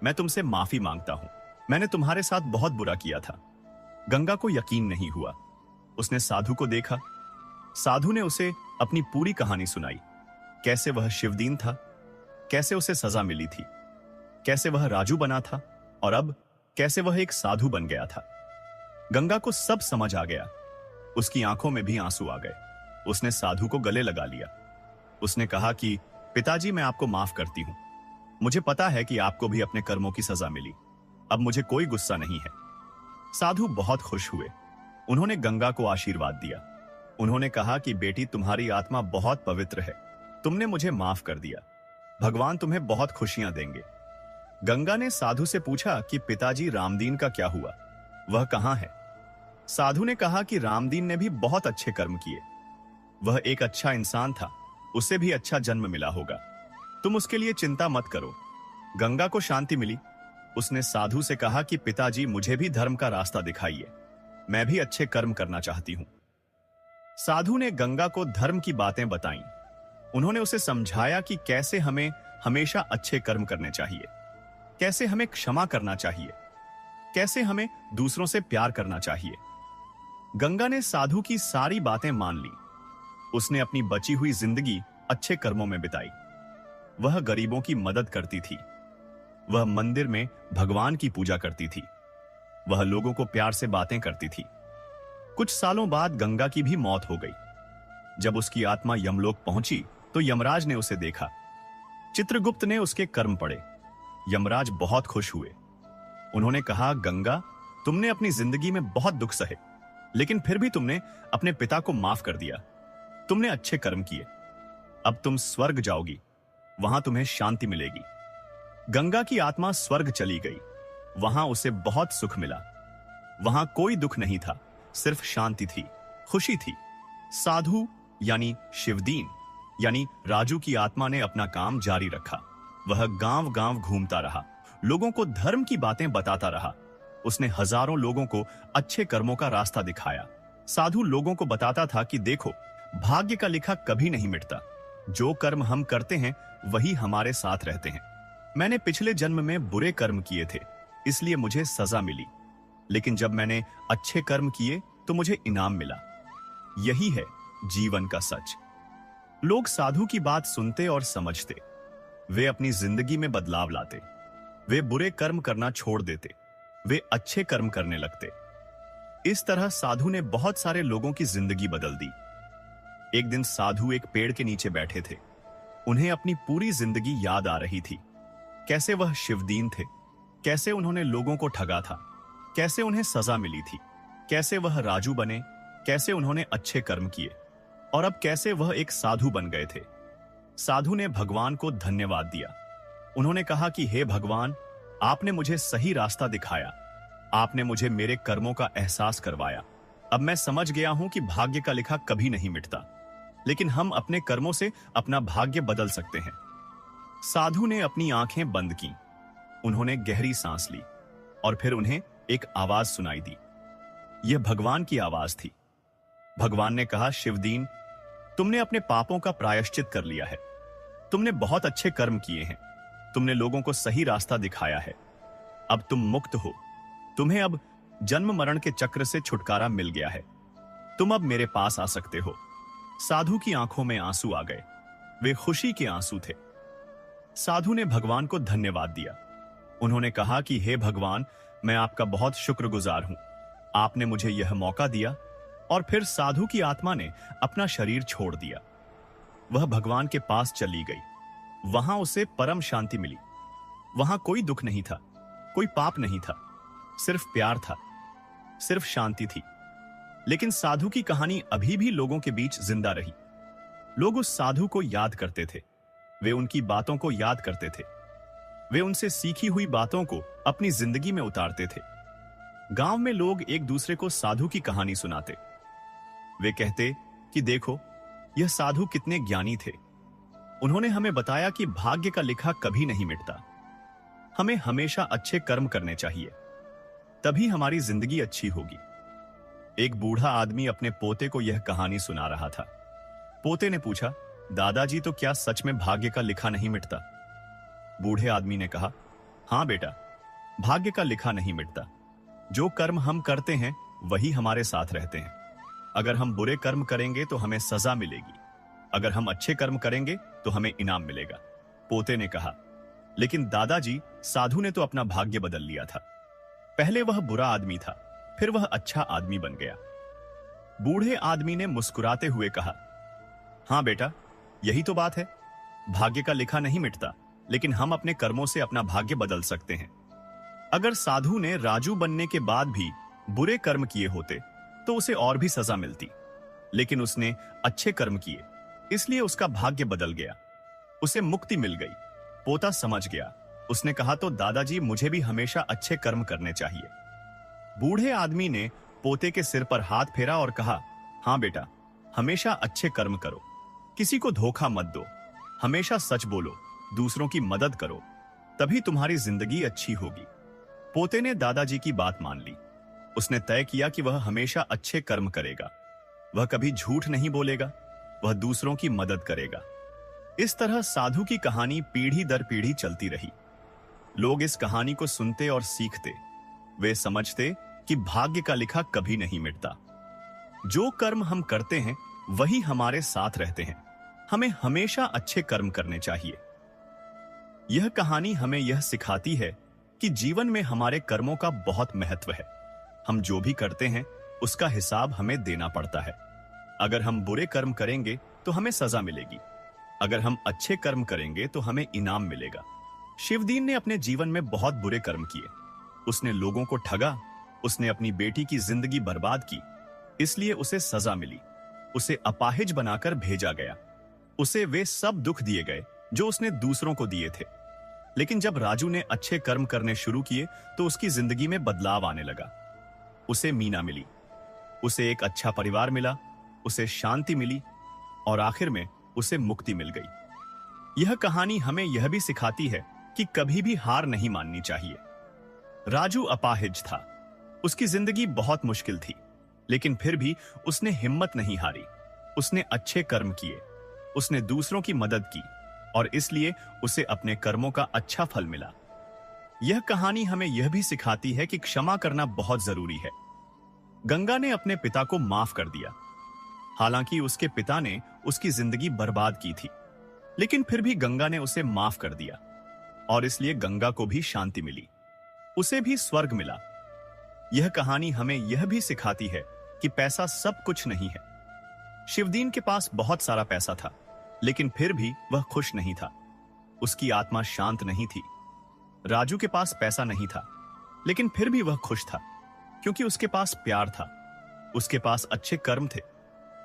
मैं तुमसे माफी मांगता हूं। मैंने तुम्हारे साथ बहुत बुरा किया था। गंगा को यकीन नहीं हुआ। उसने साधु को देखा। साधु ने उसे अपनी पूरी कहानी सुनाई। कैसे वह शिवदीन था, कैसे उसे सजा मिली थी, कैसे वह राजू बना था और अब कैसे वह एक साधु बन गया था। गंगा को सब समझ आ गया। उसकी आंखों में भी आंसू आ गए। उसने साधु को गले लगा लिया। उसने कहा कि पिताजी, मैं आपको माफ करती हूं। मुझे पता है कि आपको भी अपने कर्मों की सजा मिली। अब मुझे कोई गुस्सा नहीं है। साधु बहुत खुश हुए। उन्होंने गंगा को आशीर्वाद दिया। उन्होंने कहा कि बेटी, तुम्हारी आत्मा बहुत पवित्र है। तुमने मुझे माफ कर दिया। भगवान तुम्हें बहुत खुशियां देंगे। गंगा ने साधु से पूछा कि पिताजी, रामदीन का क्या हुआ? वह कहां है? साधु ने कहा कि रामदीन ने भी बहुत अच्छे कर्म किए। वह एक अच्छा इंसान था। उसे भी अच्छा जन्म मिला होगा। तुम उसके लिए चिंता मत करो। गंगा को शांति मिली। उसने साधु से कहा कि पिताजी, मुझे भी धर्म का रास्ता दिखाइए। मैं भी अच्छे कर्म करना चाहती हूं। साधु ने गंगा को धर्म की बातें बताईं। उन्होंने उसे समझाया कि कैसे हमें हमेशा अच्छे कर्म करने चाहिए, कैसे हमें क्षमा करना चाहिए, कैसे हमें दूसरों से प्यार करना चाहिए। गंगा ने साधु की सारी बातें मान ली। उसने अपनी बची हुई जिंदगी अच्छे कर्मों में बिताई। वह गरीबों की मदद करती थी। वह मंदिर में भगवान की पूजा करती थी। वह लोगों को प्यार से बातें करती थी। कुछ सालों बाद गंगा की भी मौत हो गई। जब उसकी आत्मा यमलोक पहुंची तो यमराज ने उसे देखा। चित्रगुप्त ने उसके कर्म पढ़े। यमराज बहुत खुश हुए। उन्होंने कहा, गंगा, तुमने अपनी जिंदगी में बहुत दुख सहे, लेकिन फिर भी तुमने अपने पिता को माफ कर दिया। तुमने अच्छे कर्म किए। अब तुम स्वर्ग जाओगी। वहां तुम्हें शांति मिलेगी। गंगा की आत्मा स्वर्ग चली गई। वहां उसे बहुत सुख मिला। वहां कोई दुख नहीं था, सिर्फ शांति थी, खुशी थी। साधु यानी शिवदीन यानी राजू की आत्मा ने अपना काम जारी रखा। वह गांव गांव घूमता रहा, लोगों को धर्म की बातें बताता रहा। उसने हजारों लोगों को अच्छे कर्मों का रास्ता दिखाया। साधु लोगों को बताता था कि देखो, भाग्य का लिखा कभी नहीं मिटता। जो कर्म हम करते हैं वही हमारे साथ रहते हैं। मैंने पिछले जन्म में बुरे कर्म किए थे, इसलिए मुझे सजा मिली, लेकिन जब मैंने अच्छे कर्म किए तो मुझे इनाम मिला। यही है जीवन का सच। लोग साधु की बात सुनते और समझते। वे अपनी जिंदगी में बदलाव लाते। वे बुरे कर्म करना छोड़ देते। वे अच्छे कर्म करने लगते। इस तरह साधु ने बहुत सारे लोगों की जिंदगी बदल दी। एक दिन साधु एक पेड़ के नीचे बैठे थे। उन्हें अपनी पूरी जिंदगी याद आ रही थी। कैसे वह शिवदीन थे, कैसे उन्होंने लोगों को ठगा था, कैसे उन्हें सजा मिली थी, कैसे वह राजू बने, कैसे उन्होंने अच्छे कर्म किए और अब कैसे वह एक साधु बन गए थे। साधु ने भगवान को धन्यवाद दिया। उन्होंने कहा कि हे भगवान, आपने मुझे सही रास्ता दिखाया, आपने मुझे मेरे कर्मों का एहसास करवाया। अब मैं समझ गया हूं कि भाग्य का लिखा कभी नहीं मिटता, लेकिन हम अपने कर्मों से अपना भाग्य बदल सकते हैं। साधु ने अपनी आंखें बंद की। उन्होंने गहरी सांस ली और फिर उन्हें एक आवाज सुनाई दी। यह भगवान की आवाज थी। भगवान ने कहा, शिवदीन, तुमने अपने पापों का प्रायश्चित कर लिया है। तुमने बहुत अच्छे कर्म किए हैं। तुमने लोगों को सही रास्ता दिखाया है। अब तुम मुक्त हो। तुम्हें अब जन्म मरण के चक्र से छुटकारा मिल गया है। तुम अब मेरे पास आ सकते हो। साधु की आंखों में आंसू आ गए। वे खुशी के आंसू थे। साधु ने भगवान को धन्यवाद दिया। उन्होंने कहा कि हे भगवान, मैं आपका बहुत शुक्रगुजार हूं। आपने मुझे यह मौका दिया। और फिर साधु की आत्मा ने अपना शरीर छोड़ दिया। वह भगवान के पास चली गई। वहां उसे परम शांति मिली। वहां कोई दुख नहीं था, कोई पाप नहीं था, सिर्फ प्यार था, सिर्फ शांति थी। लेकिन साधु की कहानी अभी भी लोगों के बीच जिंदा रही। लोग उस साधु को याद करते थे। वे उनकी बातों को याद करते थे। वे उनसे सीखी हुई बातों को अपनी जिंदगी में उतारते थे। गांव में लोग एक दूसरे को साधु की कहानी सुनाते। वे कहते कि देखो, यह साधु कितने ज्ञानी थे। उन्होंने हमें बताया कि भाग्य का लिखा कभी नहीं मिटता। हमें हमेशा अच्छे कर्म करने चाहिए, तभी हमारी जिंदगी अच्छी होगी। एक बूढ़ा आदमी अपने पोते को यह कहानी सुना रहा था। पोते ने पूछा, दादाजी, तो क्या सच में भाग्य का लिखा नहीं मिटता? बूढ़े आदमी ने कहा, हां बेटा, भाग्य का लिखा नहीं मिटता। जो कर्म हम करते हैं वही हमारे साथ रहते हैं। अगर हम बुरे कर्म करेंगे तो हमें सजा मिलेगी, अगर हम अच्छे कर्म करेंगे तो हमें इनाम मिलेगा। पोते ने कहा, लेकिन दादाजी, साधु ने तो अपना भाग्य बदल लिया था। पहले वह बुरा आदमी था, फिर वह अच्छा आदमी बन गया। बूढ़े आदमी ने मुस्कुराते हुए कहा, हां बेटा, यही तो बात है। भाग्य का लिखा नहीं मिटता, लेकिन हम अपने कर्मों से अपना भाग्य बदल सकते हैं। अगर साधु ने राजू बनने के बाद भी बुरे कर्म किए होते तो उसे और भी सजा मिलती, लेकिन उसने अच्छे कर्म किए, इसलिए उसका भाग्य बदल गया। उसे मुक्ति मिल गई। पोता समझ गया। उसने कहा, तो दादाजी, मुझे भी हमेशा अच्छे कर्म करने चाहिए। बूढ़े आदमी ने पोते के सिर पर हाथ फेरा और कहा, हां बेटा, हमेशा अच्छे कर्म करो, किसी को धोखा मत दो, हमेशा सच बोलो, दूसरों की मदद करो, तभी तुम्हारी जिंदगी अच्छी होगी। पोते ने दादाजी की बात मान ली। उसने तय किया कि वह हमेशा अच्छे कर्म करेगा। वह कभी झूठ नहीं बोलेगा, वह दूसरों की मदद करेगा। इस तरह साधु की कहानी पीढ़ी दर पीढ़ी चलती रही। लोग इस कहानी को सुनते और सीखते। वे समझते कि भाग्य का लिखा कभी नहीं मिटता। जो कर्म हम करते हैं वही हमारे साथ रहते हैं। हमें हमेशा अच्छे कर्म करने चाहिए। यह कहानी हमें यह सिखाती है कि जीवन में हमारे कर्मों का बहुत महत्व है। हम जो भी करते हैं उसका हिसाब हमें देना पड़ता है। अगर हम बुरे कर्म करेंगे तो हमें सजा मिलेगी, अगर हम अच्छे कर्म करेंगे तो हमें इनाम मिलेगा। शिवदीन ने अपने जीवन में बहुत बुरे कर्म किए। उसने लोगों को ठगा, उसने अपनी बेटी की जिंदगी बर्बाद की, इसलिए उसे सजा मिली। उसे अपाहिज बनाकर भेजा गया। उसे वे सब दुख दिए गए जो उसने दूसरों को दिए थे। लेकिन जब राजू ने अच्छे कर्म करने शुरू किए तो उसकी जिंदगी में बदलाव आने लगा। उसे मीना मिली, उसे एक अच्छा परिवार मिला, उसे शांति मिली और आखिर में उसे मुक्ति मिल गई। यह कहानी हमें यह भी सिखाती है कि कभी भी हार नहीं माननी चाहिए। राजू अपाहिज था, उसकी जिंदगी बहुत मुश्किल थी, लेकिन फिर भी उसने हिम्मत नहीं हारी। उसने अच्छे कर्म किए, उसने दूसरों की मदद की और इसलिए उसे अपने कर्मों का अच्छा फल मिला। यह कहानी हमें यह भी सिखाती है कि क्षमा करना बहुत जरूरी है। गंगा ने अपने पिता को माफ कर दिया। हालांकि उसके पिता ने उसकी जिंदगी बर्बाद की थी, लेकिन फिर भी गंगा ने उसे माफ कर दिया और इसलिए गंगा को भी शांति मिली, उसे भी स्वर्ग मिला। यह कहानी हमें यह भी सिखाती है कि पैसा सब कुछ नहीं है। शिवदीन के पास बहुत सारा पैसा था, लेकिन फिर भी वह खुश नहीं था। उसकी आत्मा शांत नहीं थी। राजू के पास पैसा नहीं था, लेकिन फिर भी वह खुश था, क्योंकि उसके पास प्यार था, उसके पास अच्छे कर्म थे,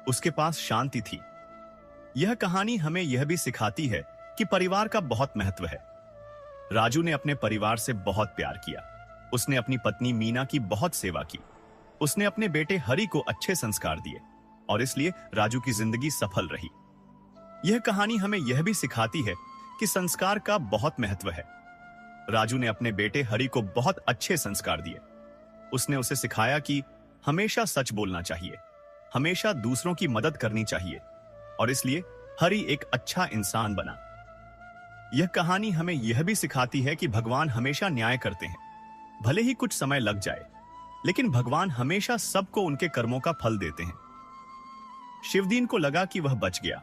उसके पास शांति थी। यह कहानी हमें यह भी सिखाती है कि परिवार का बहुत महत्व है। राजू ने अपने परिवार से बहुत प्यार किया। उसने अपनी पत्नी मीना की बहुत सेवा की। उसने अपने बेटे हरि को अच्छे संस्कार दिए और इसलिए राजू की जिंदगी सफल रही। यह कहानी हमें यह भी सिखाती है कि संस्कार का बहुत महत्व है। राजू ने अपने बेटे हरि को बहुत अच्छे संस्कार दिए। उसने उसे सिखाया कि हमेशा सच बोलना चाहिए, हमेशा दूसरों की मदद करनी चाहिए, और इसलिए हरि एक अच्छा इंसान बना। यह कहानी हमें यह भी सिखाती है कि भगवान हमेशा न्याय करते हैं। भले ही कुछ समय लग जाए, लेकिन भगवान हमेशा सबको उनके कर्मों का फल देते हैं। शिवदीन को लगा कि वह बच गया।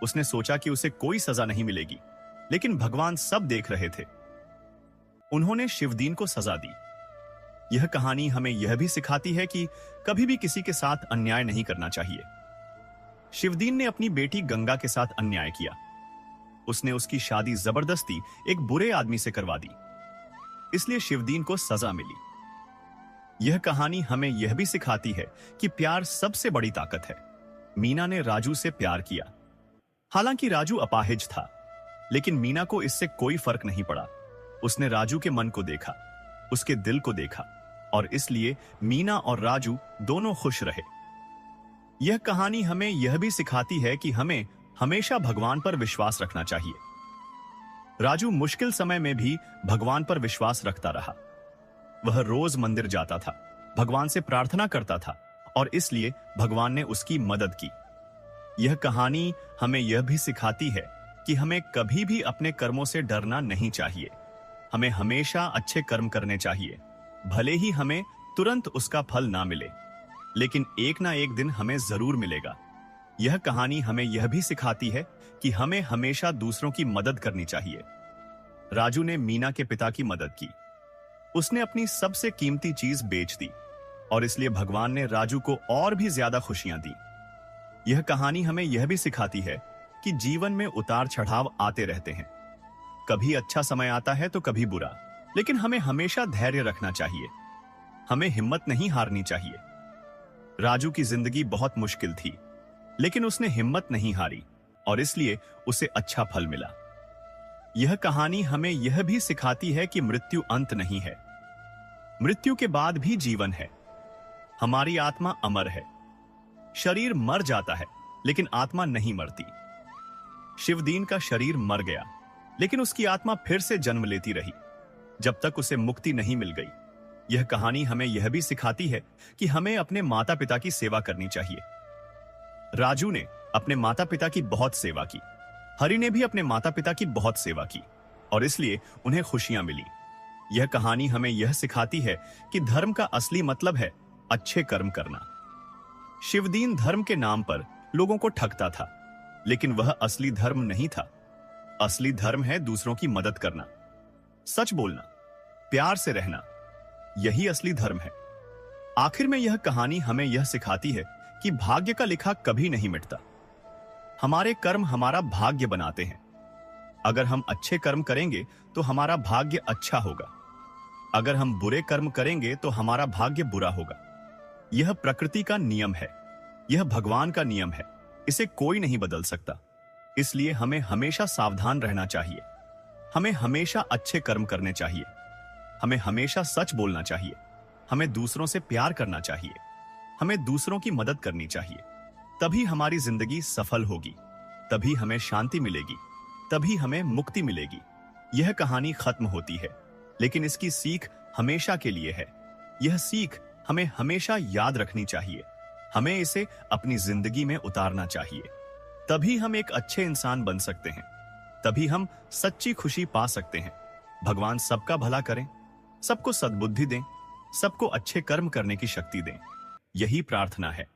उसने सोचा कि उसे कोई सजा नहीं मिलेगी, लेकिन भगवान सब देख रहे थे। उन्होंने शिवदीन को सजा दी। यह कहानी हमें यह भी सिखाती है कि कभी भी किसी के साथ अन्याय नहीं करना चाहिए। शिवदीन ने अपनी बेटी गंगा के साथ अन्याय किया। उसने उसकी शादी जबरदस्ती एक बुरे आदमी से करवा दी, इसलिए शिवदीन को सजा मिली। यह कहानी हमें यह भी सिखाती है कि प्यार सबसे बड़ी ताकत है। मीना ने राजू से प्यार किया। हालांकि राजू अपाहिज था, लेकिन मीना को इससे कोई फर्क नहीं पड़ा। उसने राजू के मन को देखा, उसके दिल को देखा, और इसलिए मीना और राजू दोनों खुश रहे। यह कहानी हमें यह भी सिखाती है कि हमें हमेशा भगवान पर विश्वास रखना चाहिए। राजू मुश्किल समय में भी भगवान पर विश्वास रखता रहा। वह रोज मंदिर जाता था, भगवान से प्रार्थना करता था, और इसलिए भगवान ने उसकी मदद की। यह कहानी हमें यह भी सिखाती है कि हमें कभी भी अपने कर्मों से डरना नहीं चाहिए। हमें हमेशा अच्छे कर्म करने चाहिए। भले ही हमें तुरंत उसका फल ना मिले, लेकिन एक ना एक दिन हमें जरूर मिलेगा। यह कहानी हमें यह भी सिखाती है कि हमें हमेशा दूसरों की मदद करनी चाहिए। राजू ने मीना के पिता की मदद की। उसने अपनी सबसे कीमती चीज बेच दी, और इसलिए भगवान ने राजू को और भी ज्यादा खुशियां दी। यह कहानी हमें यह भी सिखाती है कि जीवन में उतार चढ़ाव आते रहते हैं। कभी अच्छा समय आता है तो कभी बुरा, लेकिन हमें हमेशा धैर्य रखना चाहिए। हमें हिम्मत नहीं हारनी चाहिए। राजू की जिंदगी बहुत मुश्किल थी, लेकिन उसने हिम्मत नहीं हारी, और इसलिए उसे अच्छा फल मिला। यह कहानी हमें यह भी सिखाती है कि मृत्यु अंत नहीं है। मृत्यु के बाद भी जीवन है। हमारी आत्मा अमर है। शरीर मर जाता है, लेकिन आत्मा नहीं मरती। शिवदीन का शरीर मर गया, लेकिन उसकी आत्मा फिर से जन्म लेती रही, जब तक उसे मुक्ति नहीं मिल गई। यह कहानी हमें यह भी सिखाती है कि हमें अपने माता पिता की सेवा करनी चाहिए। राजू ने अपने माता पिता की बहुत सेवा की। हरि ने भी अपने माता पिता की बहुत सेवा की, और इसलिए उन्हें खुशियां मिली। यह कहानी हमें यह सिखाती है कि धर्म का असली मतलब है अच्छे कर्म करना। शिवदीन धर्म के नाम पर लोगों को ठगता था, लेकिन वह असली धर्म नहीं था। असली धर्म है दूसरों की मदद करना, सच बोलना, प्यार से रहना। यही असली धर्म है। आखिर में यह कहानी हमें यह सिखाती है कि भाग्य का लिखा कभी नहीं मिटता। हमारे कर्म हमारा भाग्य बनाते हैं। अगर हम अच्छे कर्म करेंगे तो हमारा भाग्य अच्छा होगा। अगर हम बुरे कर्म करेंगे तो हमारा भाग्य बुरा होगा। यह प्रकृति का नियम है। यह भगवान का नियम है। इसे कोई नहीं बदल सकता। इसलिए हमें हमेशा सावधान रहना चाहिए। हमें हमेशा अच्छे कर्म करने चाहिए। हमें हमेशा सच बोलना चाहिए। हमें दूसरों से प्यार करना चाहिए। हमें दूसरों की मदद करनी चाहिए। तभी हमारी जिंदगी सफल होगी। तभी हमें शांति मिलेगी। तभी हमें मुक्ति मिलेगी। यह कहानी खत्म होती है, लेकिन इसकी सीख हमेशा के लिए है। यह सीख हमें हमेशा याद रखनी चाहिए। हमें इसे अपनी जिंदगी में उतारना चाहिए। तभी हम एक अच्छे इंसान बन सकते हैं। तभी हम सच्ची खुशी पा सकते हैं। भगवान सबका भला करें, सबको सद्बुद्धि दें, सबको अच्छे कर्म करने की शक्ति दें। यही प्रार्थना है।